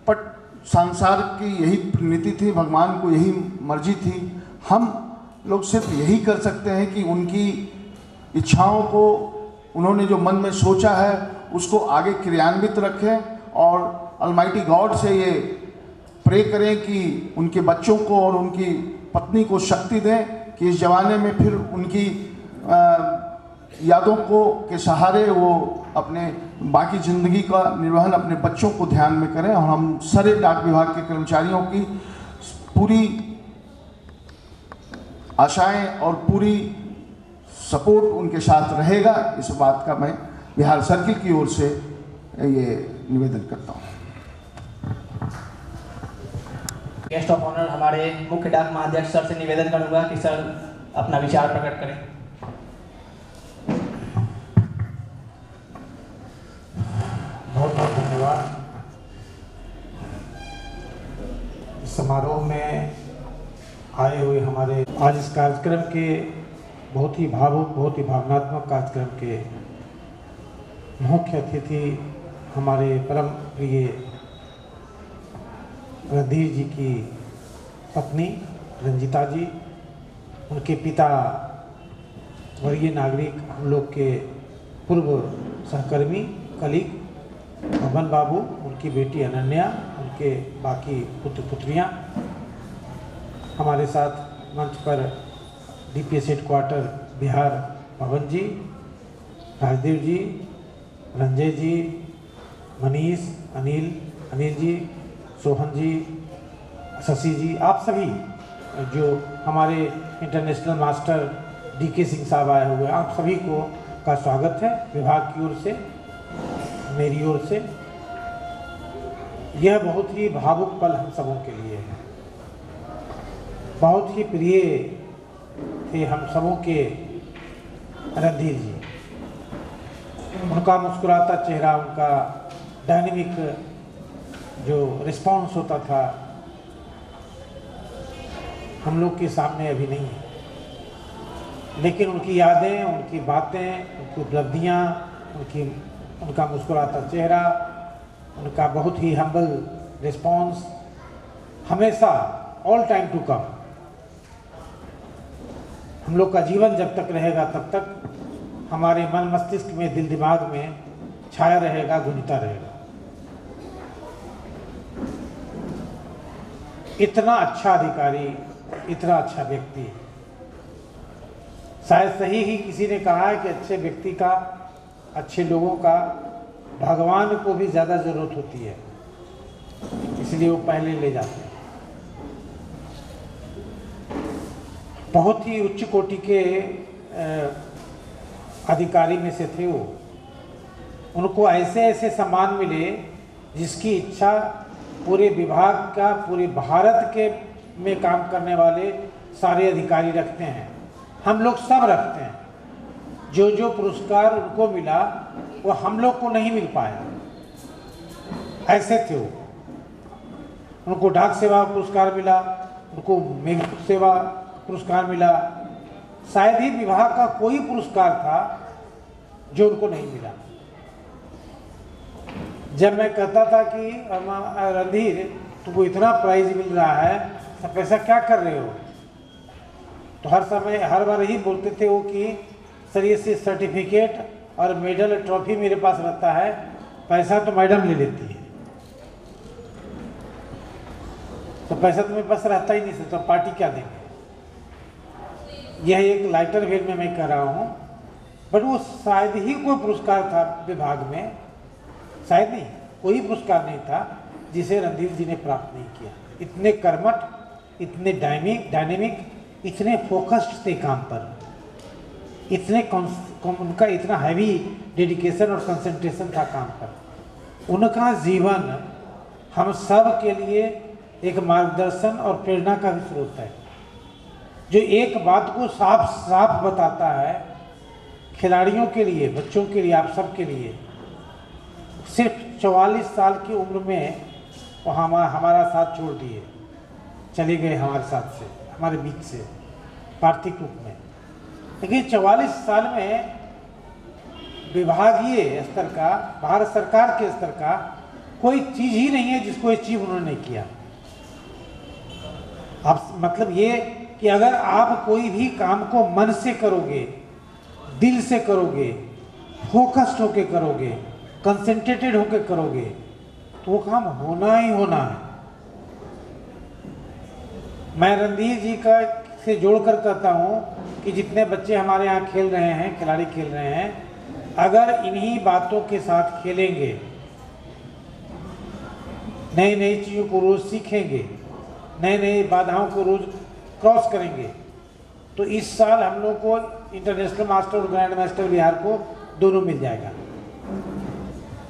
पर संसार की यही नीति थी, भगवान को यही मर्जी थी। हम लोग सिर्फ यही कर सकते हैं कि उनकी इच्छाओं को, उन्होंने जो मन में सोचा है उसको आगे क्रियान्वित रखें, और अलमाइटी गॉड से ये प्रे करें कि उनके बच्चों को और उनकी पत्नी को शक्ति दें कि इस जमाने में फिर उनकी यादों को के सहारे वो अपने बाकी ज़िंदगी का निर्वहन अपने बच्चों को ध्यान में करें। और हम सारे डाक विभाग के कर्मचारियों की पूरी आशाएं और पूरी सपोर्ट उनके साथ रहेगा, इस बात का मैं बिहार सर्किल की ओर से ये निवेदन करता हूँ। गेस्ट ऑफ ऑनर हमारे मुख्य डाक महाअध्यक्ष सर से निवेदन करूंगा कि सर अपना विचार प्रकट करें। बहुत बहुत धन्यवाद। इस समारोह में आए हुए हमारे आज इस कार्यक्रम के बहुत ही भावुक, बहुत ही भावनात्मक कार्यक्रम के मुख्य अतिथि हमारे परम प्रिय रणधीर जी की पत्नी रंजिता जी, उनके पिता वरीय नागरिक, हम लोग के पूर्व सहकर्मी कलीग अमन बाबू, उनकी बेटी अनन्या, उनके बाकी पुत्र पुत्रियां, हमारे साथ मंच पर DPS हेडक्वार्टर बिहार पवन जी, राजदेव जी, रंजय जी, मनीष, अनिल जी, सोहन जी, शशि जी, आप सभी जो हमारे इंटरनेशनल मास्टर DK सिंह साहब आए हुए, आप सभी को का स्वागत है विभाग की ओर से, मेरी ओर से। यह बहुत ही भावुक पल हम सबों के लिए है। बहुत ही प्रिय थे हम सबों के रणधीर जी। उनका मुस्कुराता चेहरा, उनका डायनेमिक जो रिस्पॉन्स होता था, हम लोग के सामने अभी नहीं है, लेकिन उनकी यादें, उनकी बातें, उनकी उपलब्धियाँ, उनका मुस्कुराता चेहरा, उनका बहुत ही हम्बल रिस्पॉन्स हमेशा ऑल टाइम टू कम, हम लोग का जीवन जब तक रहेगा तब तक हमारे मन मस्तिष्क में, दिल दिमाग में छाया रहेगा, गूंजता रहेगा। इतना अच्छा अधिकारी, इतना अच्छा व्यक्ति, शायद सही ही किसी ने कहा है कि अच्छे व्यक्ति का, अच्छे लोगों का भगवान को भी ज़्यादा ज़रूरत होती है, इसलिए वो पहले ले जाते हैं। बहुत ही उच्च कोटि के अधिकारी में से थे वो। उनको ऐसे ऐसे सम्मान मिले जिसकी इच्छा पूरे विभाग का, पूरे भारत के में काम करने वाले सारे अधिकारी रखते हैं, हम लोग सब रखते हैं। जो जो पुरस्कार उनको मिला वो हम लोग को नहीं मिल पाया, ऐसे थे वो। उनको डाक सेवा पुरस्कार मिला, उनको मेघदूत सेवा पुरस्कार मिला, शायद ही विभाग का कोई पुरस्कार था जो उनको नहीं मिला। जब मैं कहता था कि रणधीर तुमको इतना प्राइज मिल रहा है, सब पैसा क्या कर रहे हो, तो हर बार यही बोलते थे वो कि सर ये सर्टिफिकेट और मेडल ट्रॉफी मेरे पास रहता है, पैसा तो मैडम ले लेती है। तो पैसा तुम्हें पास रहता ही नहीं सर, तो पार्टी क्या देंगे। यह एक लाइटर वेल में मैं कह रहा हूँ, बट वो शायद ही कोई पुरस्कार था विभाग में, शायद नहीं, कोई पुरस्कार नहीं था जिसे रणधीर जी ने प्राप्त नहीं किया। इतने कर्मठ, इतने डायनेमिक, इतने फोकस्ड थे काम पर, इतने उनका इतना हैवी डेडिकेशन और कंसंट्रेशन था काम पर। उनका जीवन हम सब के लिए एक मार्गदर्शन और प्रेरणा का भी स्रोत है, जो एक बात को साफ साफ बताता है खिलाड़ियों के लिए, बच्चों के लिए, आप सब के लिए। सिर्फ 44 साल की उम्र में वो हमारा साथ छोड़ दिए, चले गए हमारे साथ से, हमारे बीच से पार्थिव रूप में। लेकिन 44 साल में विभागीय स्तर का, भारत सरकार के स्तर का कोई चीज़ ही नहीं है जिसको अचीव उन्होंने किया। आप मतलब ये कि अगर आप कोई भी काम को मन से करोगे, दिल से करोगे, फोकस्ड होके करोगे, कंसंट्रेटेड होके करोगे, तो वो काम होना ही होना है। मैं रणधीर जी का से जोड़कर कहता हूँ कि जितने बच्चे हमारे यहाँ खेल रहे हैं, खिलाड़ी खेल रहे हैं, अगर इन्हीं बातों के साथ खेलेंगे, नई नई चीज़ों को रोज़ सीखेंगे, नई नई बाधाओं को रोज़ क्रॉस करेंगे, तो इस साल हम लोग को इंटरनेशनल मास्टर और ग्रैंड मास्टर बिहार को दोनों मिल जाएगा।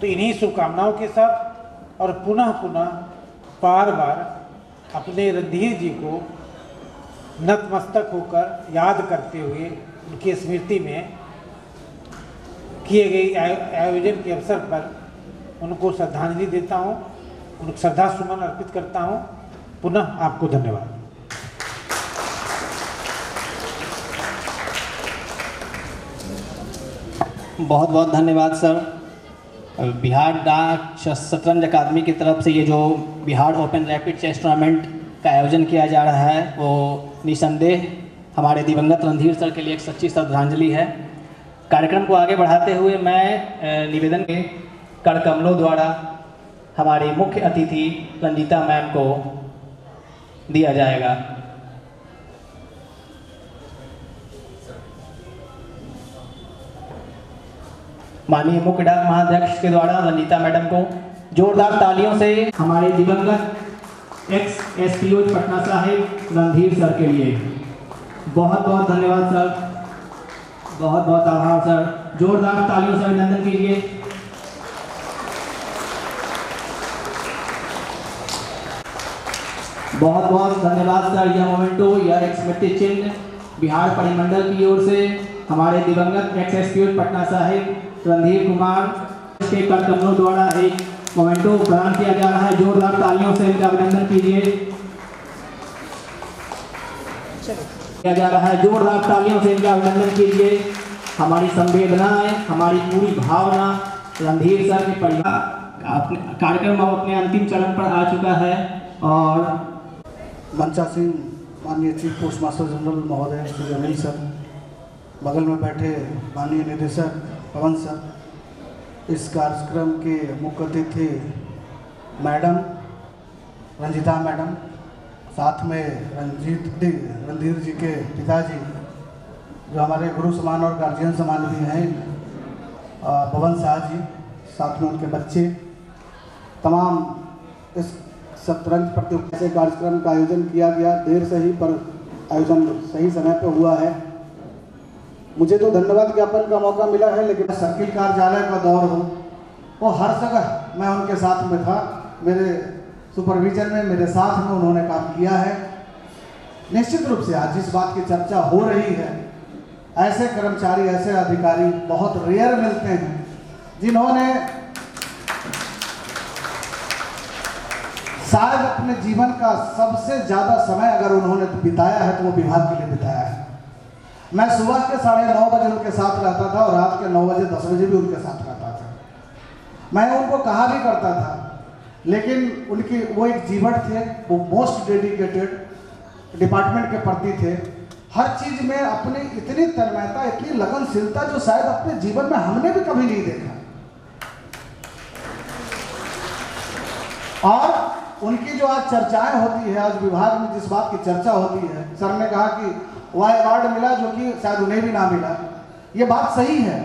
तो इन्हीं शुभकामनाओं के साथ और पुनः पुनः बार बार अपने रणधीर जी को नतमस्तक होकर याद करते हुए उनकी स्मृति में किए गए आयोजन के अवसर पर उनको श्रद्धांजलि देता हूँ, उनको श्रद्धा सुमन अर्पित करता हूँ। पुनः आपको धन्यवाद। बहुत बहुत धन्यवाद सर। बिहार डाक शतरंज अकादमी की तरफ से ये जो Bihar open rapid chess tournament का आयोजन किया जा रहा है, वो निसंदेह हमारे दिवंगत रणधीर सर के लिए एक सच्ची श्रद्धांजलि है। कार्यक्रम को आगे बढ़ाते हुए मैं निवेदन के करकमलों द्वारा हमारी मुख्य अतिथि रंजीता मैम को दिया जाएगा। माननीय मुख्य डाक महाअध्यक्ष के द्वारा रंजीता मैडम को जोरदार तालियों से हमारे दिवंगत एक्स-एसपीओ पटना साहिब रणधीर सर के लिए बहुत बहुत धन्यवाद सर, बहुत बहुत आभार सर। जोरदार तालियों से अभिनंदन कीजिए। बहुत बहुत धन्यवाद सर। यह मोमेंटो, यह एक स्मृति चिन्ह बिहार परिमंडल की ओर से हमारे दिवंगत एक्स-एसपीओ पटना साहिब रणधीर कुमार के करकमलों द्वारा एक मोमेंटो प्रदान किया जा रहा है। जोरदार तालियों से इनका अभिनंदन कीजिए। किया जा रहा है, जोरदार तालियों से इनका अभिनंदन कीजिए। हमारी संवेदनाएं, हमारी पूरी भावना रणधीर सर के परिवार कार्यक्रम अब अपने अंतिम चरण पर आ चुका है और मनचा सिंह, माननीय चीफ पोस्ट मास्टर जनरल महोदय श्री अनिल सर, बगल में बैठे माननीय निदेशक पवन सर, इस कार्यक्रम के मुख्य अतिथि मैडम रंजीता मैडम, साथ में रणधीर जी के पिताजी जो हमारे गुरु समान और गार्जियन समान भी हैं, पवन शाह जी, साथ में उनके बच्चे, तमाम इस शतरंज प्रतियोगिता से कार्यक्रम का आयोजन किया गया। देर से ही पर आयोजन सही समय पर हुआ है। मुझे तो धन्यवाद ज्ञापन का मौका मिला है, लेकिन सर्किल कार्यालय का दौर हो, वो हर जगह मैं उनके साथ में था, मेरे सुपरविजन में, मेरे साथ में उन्होंने काम किया है। निश्चित रूप से आज जिस बात की चर्चा हो रही है, ऐसे कर्मचारी, ऐसे अधिकारी बहुत रेयर मिलते हैं जिन्होंने शायद अपने जीवन का सबसे ज़्यादा समय अगर उन्होंने बिताया है तो वो विभाग के लिए बिताया है। मैं सुबह के 9:30 बजे उनके साथ रहता था और रात के 9 बजे 10 बजे भी उनके साथ रहता था। मैं उनको कहा भी करता था, लेकिन उनकी वो एक जीवन थे, वो मोस्ट डेडिकेटेड डिपार्टमेंट के प्रति थे। हर चीज़ में अपनी इतनी तन्मयता, इतनी लगनशीलता जो शायद अपने जीवन में हमने भी कभी नहीं देखा। और उनकी जो आज चर्चाएं होती है, आज विभाग में जिस बात की चर्चा होती है, सर ने कहा कि वह अवार्ड मिला जो कि शायद उन्हें भी ना मिला, ये बात सही है।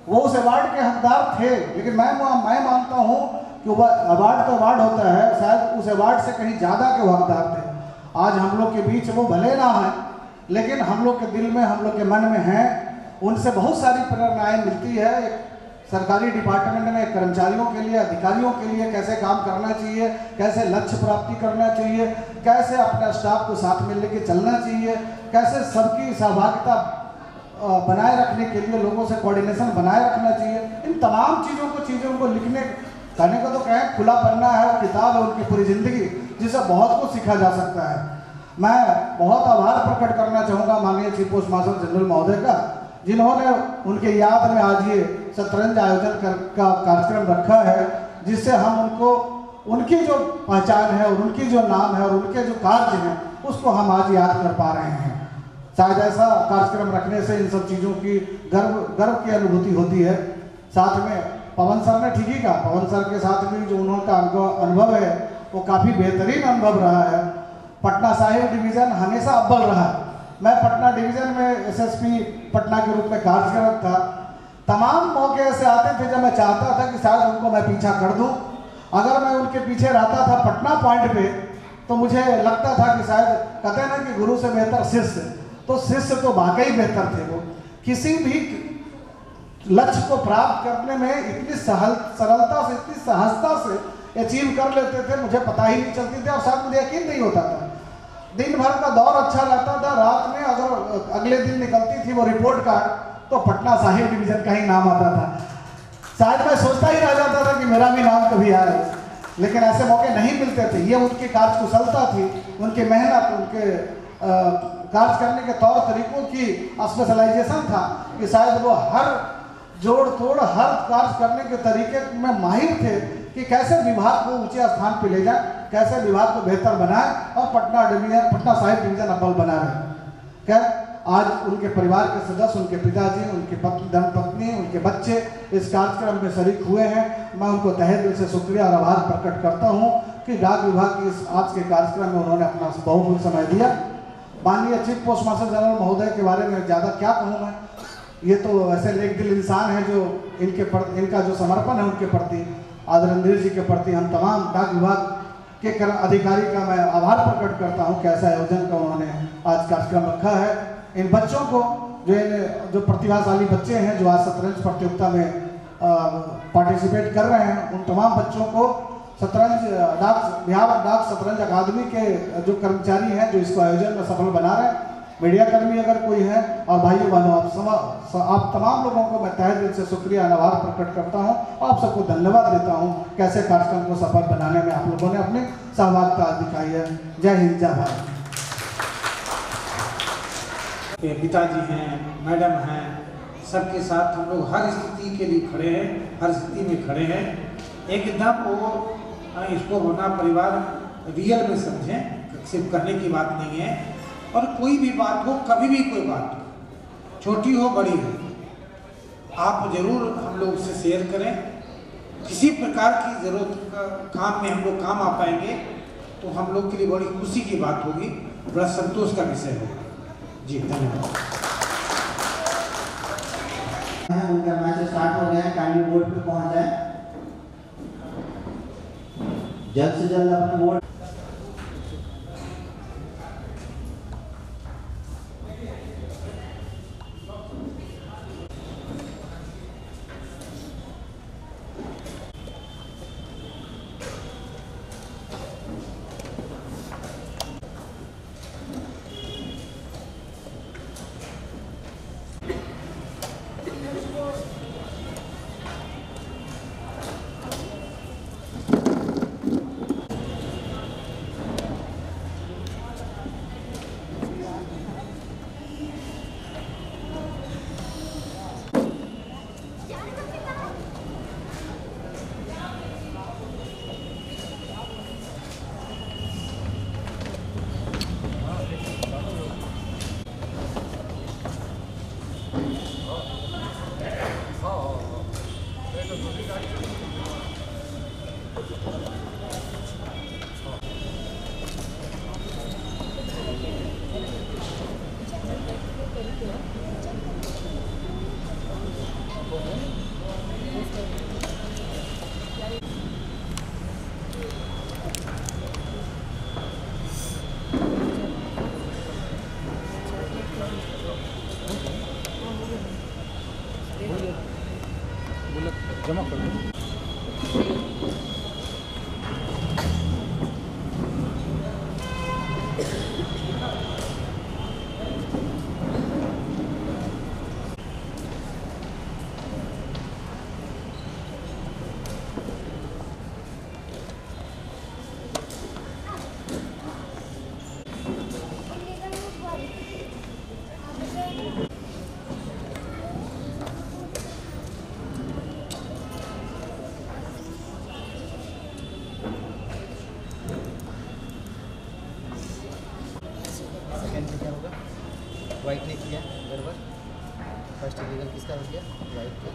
वो उस अवार्ड के हकदार थे, लेकिन मैं मानता हूँ कि वह अवार्ड तो अवार्ड होता है, शायद उस अवार्ड से कहीं ज़्यादा के वो हकदार थे। आज हम लोग के बीच वो भले ना है, लेकिन हम लोग के दिल में, हम लोग के मन में हैं। उनसे बहुत सारी प्रेरणाएँ मिलती है। सरकारी डिपार्टमेंट में कर्मचारियों के लिए, अधिकारियों के लिए कैसे काम करना चाहिए, कैसे लक्ष्य प्राप्ति करना चाहिए, कैसे अपना स्टाफ को साथ में लेके चलना चाहिए, कैसे सबकी सहभागिता बनाए रखने के लिए लोगों से कोऑर्डिनेशन बनाए रखना चाहिए। इन तमाम चीज़ों को लिखने कहने को तो कहें खुला पन्ना है, किताब है उनकी पूरी ज़िंदगी, जिससे बहुत कुछ सीखा जा सकता है। मैं बहुत आभार प्रकट करना चाहूँगा माननीय चीफ पोस्ट मास्टर जनरल महोदय का, जिन्होंने उनके याद में आज ये शतरंज आयोजन का कार्यक्रम रखा है, जिससे हम उनको उनकी जो पहचान है और उनकी जो नाम है और उनके जो कार्य हैं उसको हम आज याद कर पा रहे हैं। शायद ऐसा कार्यक्रम रखने से इन सब चीज़ों की गर्व की अनुभूति होती है। साथ में पवन सर ने ठीक ही कहा, पवन सर के साथ भी जो उनका अनुभव है वो काफ़ी बेहतरीन अनुभव रहा है। पटना साहिब डिवीज़न हमेशा अव्वल रहा। मैं पटना डिवीज़न में एसएसपी पटना के रूप में कार्यरत था। तमाम मौके ऐसे आते थे जब मैं चाहता था कि शायद उनको मैं पीछा कर दूं। अगर मैं उनके पीछे रहता था पटना पॉइंट पे तो मुझे लगता था कि शायद कहते हैं ना कि गुरु से बेहतर शिष्य, तो शिष्य तो वाकई बेहतर थे। वो किसी भी लक्ष्य को प्राप्त करने में इतनी सरलता से, इतनी सहजता से अचीव कर लेते थे, मुझे पता ही नहीं चलती थी और शायद मुझे यकीन नहीं होता था। दिन भर का दौर अच्छा रहता था, रात में अगर अगले दिन निकलती थी वो रिपोर्ट कार्ड तो पटना साहिब डिवीज़न का ही नाम आता था। शायद मैं सोचता ही रह जाता था कि मेरा भी नाम कभी आए, लेकिन ऐसे मौके नहीं मिलते थे। ये उनकी कार्यकुशलता थी, उनकी मेहनत, उनके कार्य करने के तौर तरीकों की स्पेशलाइजेशन था कि शायद वो हर जोड़ तोड़, हर कार्य करने के तरीके में माहिर थे कि कैसे विभाग को ऊंचे स्थान पर ले जाए, कैसे विभाग को बेहतर बनाए और पटना साहिब डिवीज़न अव्वल बना रहे। क्या आज उनके परिवार के सदस्य, उनके पिताजी, उनकी धर्मपत्नी, उनके बच्चे इस कार्यक्रम में शरीक हुए हैं। मैं उनको तहे दिल से शुक्रिया और आभार प्रकट करता हूं कि डाक विभाग के इस आज के कार्यक्रम में उन्होंने अपना बहुमूल्य समय दिया। माननीय चीफ पोस्ट मास्टर जनरल महोदय के बारे में ज़्यादा क्या कहूँ मैं, ये तो ऐसे नेक दिल इंसान है जो इनका जो समर्पण है उनके प्रति, रणधीर जी के प्रति हम तमाम डाक विभाग के अधिकारी का मैं आभार प्रकट करता हूँ कि ऐसा आयोजन का उन्होंने आज कार्यक्रम रखा है। इन बच्चों को जो प्रतिभाशाली बच्चे हैं जो आज शतरंज प्रतियोगिता में पार्टिसिपेट कर रहे हैं, उन तमाम बच्चों को बिहार डाक शतरंज अकादमी के जो कर्मचारी हैं जो इसको आयोजन में सफल बना रहे हैं, मीडिया कर्मी अगर कोई है और भाइयों बहनों, आप तमाम लोगों को मैं तहे दिल से शुक्रिया और आभार प्रकट करता हूं, आप सबको धन्यवाद देता हूं कैसे कार्यक्रम को सफल बनाने में आप लोगों ने अपनी सहभागिता दिखाई है। जय हिंद, जय भारत। पिताजी हैं, मैडम हैं, सबके साथ हम लोग हर स्थिति के लिए खड़े हैं, हर स्थिति में खड़े हैं। एकदम वो इसको होना परिवार रियल में समझें, सिर्फ कहने की बात नहीं है। और कोई भी बात हो, कभी भी कोई बात हो, छोटी हो बड़ी हो, आप ज़रूर हम लोग से शेयर करें। किसी प्रकार की ज़रूरत का काम में हम लोग काम आ पाएंगे तो हम लोग के लिए बड़ी खुशी की बात होगी, बड़ा संतोष का विषय होगा। जी धन्यवाद। उनका मैच स्टार्ट हो गया है, काइंडली बोर्ड पे पहुंच जाए, जल्द से जल्द अपने बोर्ड। जमा कर दो। वाइट ने किया गड़बड़, फर्स्ट डिवीजन किसका हो गया? वाइट का।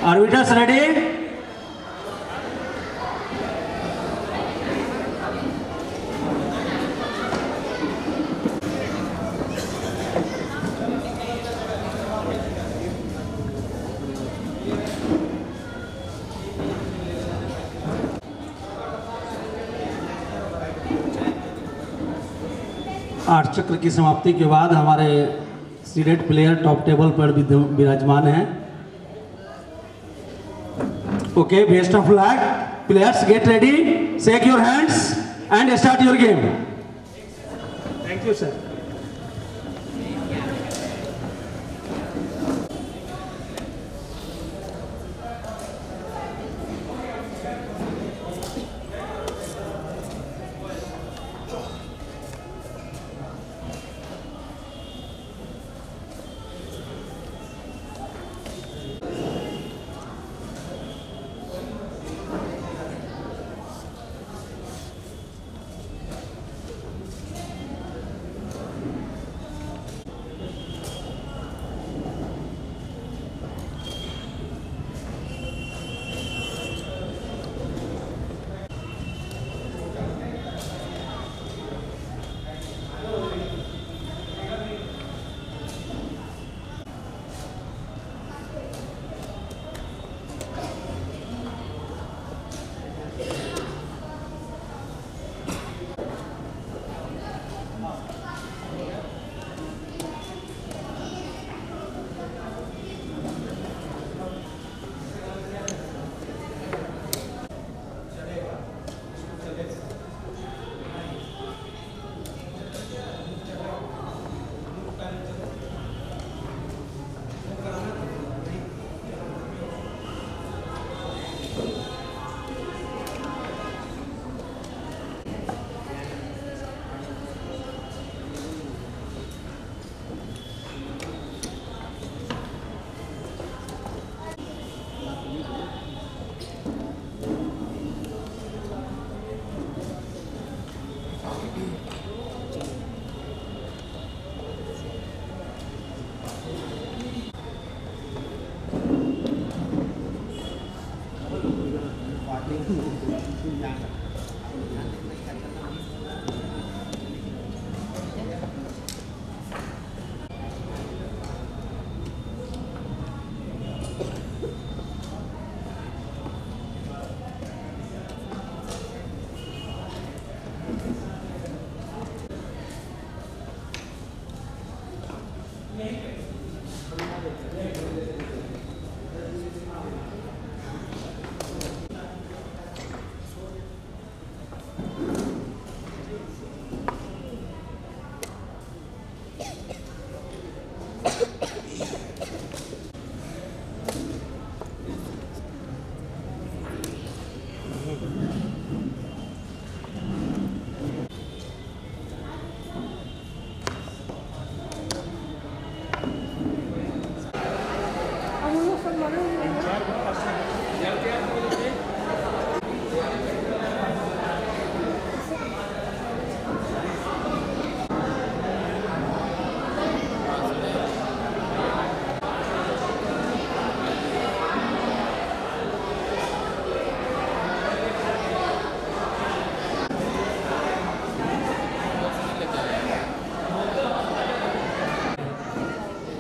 Arbiters ready? आठ चक्र की समाप्ति के बाद हमारे सीडेड प्लेयर टॉप टेबल पर विराजमान हैं। Okay, best of luck, players get ready, shake your hands and start your game. Thank you sir.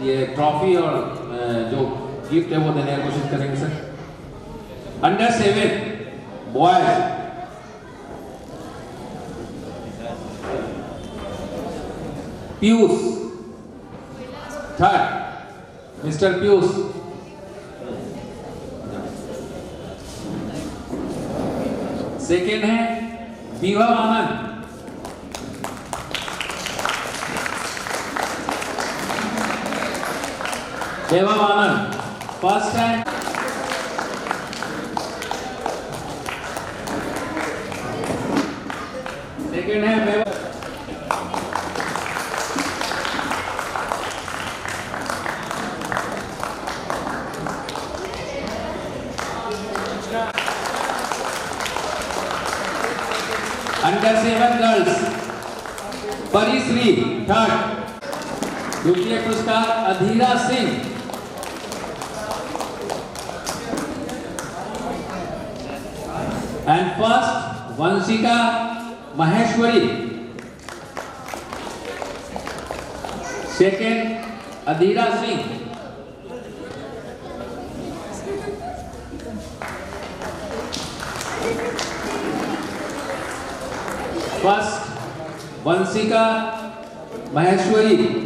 ये ट्रॉफी और जो गिफ्ट है वो देने की कोशिश करेंगे sir. Under 7 boys Piyush, third mister Piyush. Second है विभव आनंद। वैभव आनंद फर्स्ट है। सेकेंड है Vaibhav. Under 7 girls Parishree third. द्वितीय पुरस्कार अधीरा Singh. And first, Vanshika Maheshwari. Second, Adhira Singh. First, Vanshika Maheshwari.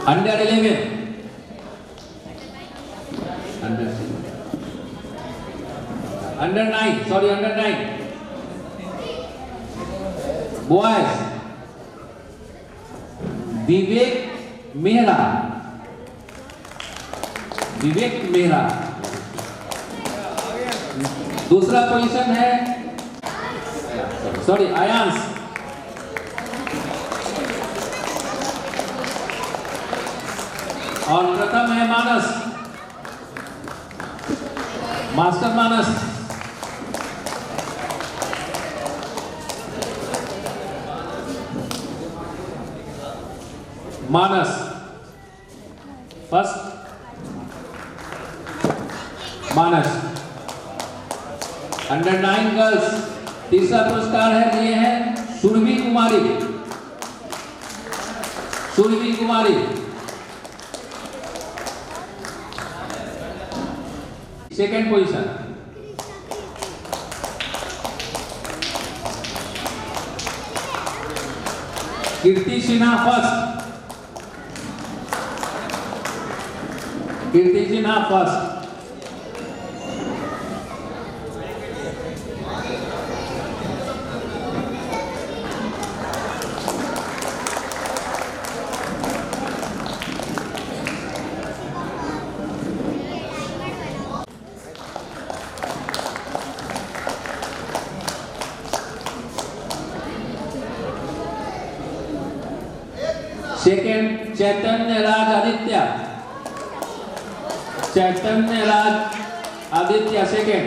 Under 11. Under 9. Sorry, under 9. Boys. Vivek Mehra. विवेक मेहरा। दूसरा पोजीशन है सॉरी आयांश। और प्रथम है मानस, मास्टर मानस। मानस फर्स्ट, मानस। अंडर 9 गर्ल्स तीसरा पुरस्कार है, लिए हैं सुरभि कुमारी। सुरभि कुमारी सेकेंड पोजीशन। कीर्ति सिन्हा फर्स्ट। कीर्ति सिन्हा फर्स्ट। सेकेंड चैतन्य राज आदित्य। चैतन्य राज आदित्य सेकेंड।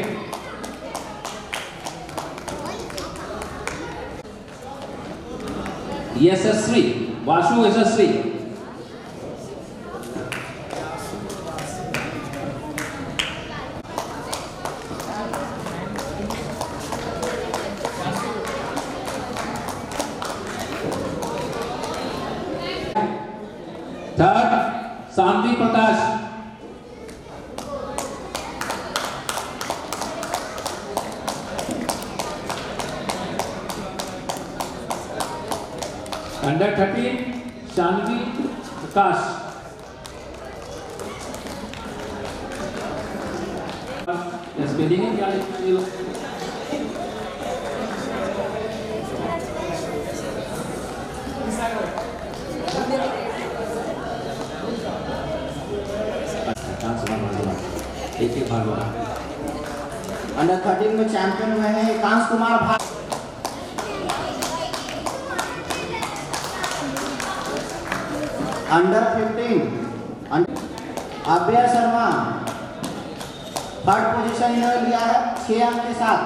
यशस्वी वासु यशस्वी। Third Shanti Prakash. Under 13 Shanti Prakash. Spelling क्या लिखना है ये लोग? एक भाग हुआ। अंडर 13 में चैंपियन हुए हैं एकांश कुमार भाग। Under 15 Abhay Sharma third position इन्होंने लिया है 6 अंक के साथ।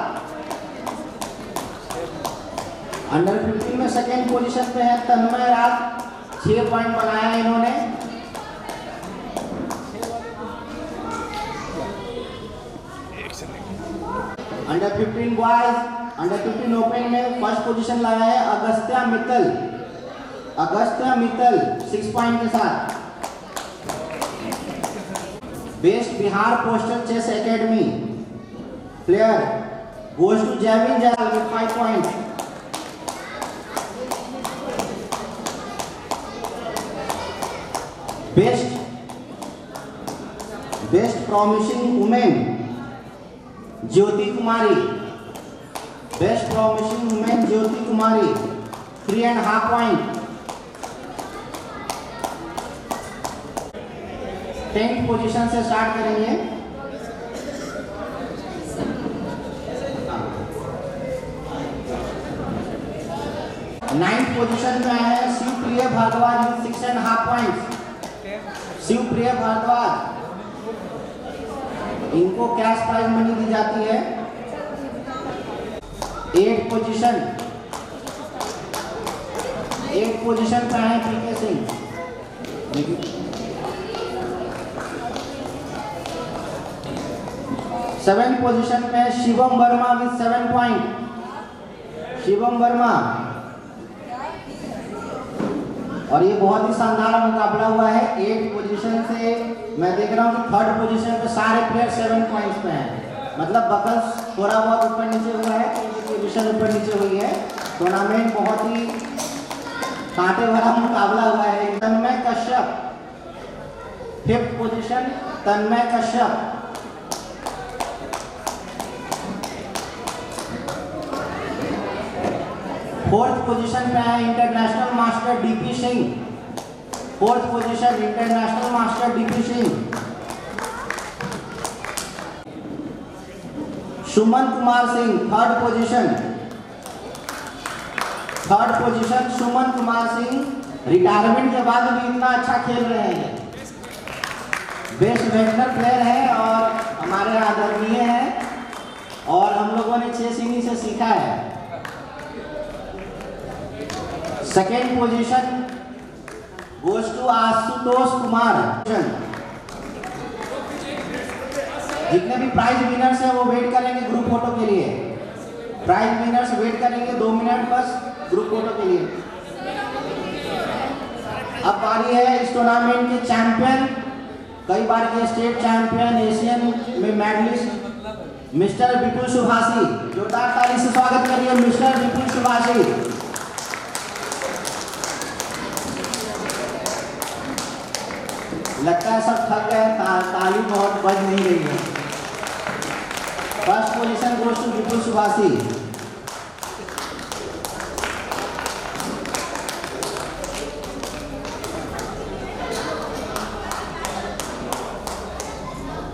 अंडर 15 में सेकेंड पोजीशन पे है तन्मय राज, 6 पॉइंट बनाया इन्होंने। अंडर 15 बॉयज अंडर 15 ओपन में फर्स्ट पोजीशन लाया है अगस्त्या मित्तल। अगस्त्या मित्तल 6 पॉइंट के साथ। Best Bihar postal chess academy player goes to Jaivin Jal with 5 point. Best promising women Jyoti Kumari. Best promising women Jyoti Kumari 3.5 point. 10th position से स्टार्ट करेंगे। नाइन्थ पोजीशन में है शिवप्रिय भारद्वाज 6.5 पॉइंट। शिवप्रिय भारद्वाज इनको कैश प्राइज मनी दी जाती है। 8th पोजीशन 8 पोजीशन पे है पीके सिंह। 7 पोजीशन पे शिवम वर्मा विद 7 पॉइंट। शिवम वर्मा, और ये बहुत ही शानदार मुकाबला हुआ है। 8 पोजीशन से मैं देख रहा हूँ कि 3rd पोजीशन पे सारे प्लेयर 7 पॉइंट्स पे हैं। मतलब बकल्स थोड़ा बहुत ऊपर नीचे हुआ है, पोजीशन ऊपर नीचे हुई है। टूर्नामेंट बहुत ही कांटे भरा मुकाबला हुआ है। Tanmay Kashyap 5th position, Tanmay Kashyap. 4th position पे है international master DP Singh. 4th position international master DP Singh. Suman Kumar Singh 3rd position. 3rd position Suman Kumar Singh retirement के बाद भी इतना अच्छा खेल रहे हैं। बेस्ट वेटरन प्लेयर है और हमारे आदरणीय हैं, और हम लोगों ने चेस इन्हीं से सीखा है। 2nd position goes to Ashutosh Kumar. जितने भी प्राइज विनर्स हैं वो वेट करेंगे ग्रुप फोटो के लिए। प्राइज विनर्स वेट करेंगे 2 मिनट बस ग्रुप फोटो के लिए। अब बारी है इस टूर्नामेंट के चैंपियन, कई बार के स्टेट चैंपियन, एशियन में मेडलिस्ट मिस्टर विपुल सुभाषी। जोरदार ताली से स्वागत करिए मिस्टर विपुल सुभाषी। लगता है सब थक गए, ताली बहुत बज नहीं रही है। 1st पोजीशन गोज टू विपुल सुभाषी।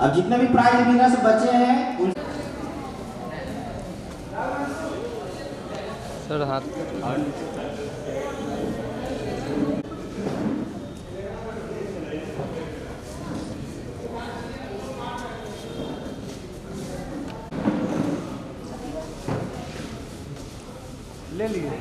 अब जितने भी प्राइज विनर्स बचे हैं सर हाथ ले लिए।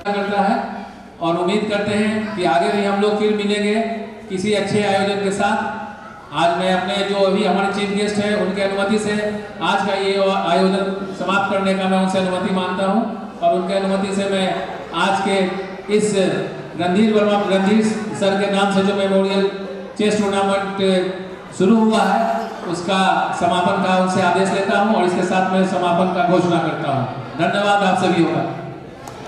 करता है और उम्मीद करते हैं कि आगे भी हम लोग फिर मिलेंगे किसी अच्छे आयोजन के साथ। आज मैं अपने जो अभी हमारे चीफ गेस्ट हैं उनके अनुमति से आज का ये आयोजन समाप्त करने का मैं उनसे अनुमति मांगता हूं, और उनके अनुमति से मैं आज के इस रणधीर सर के नाम से जो मेमोरियल चेस टूर्नामेंट शुरू हुआ है उसका समापन का उनसे आदेश लेता हूं, और इसके साथ मैं समापन का घोषणा करता हूं। धन्यवाद आप सभी होगा।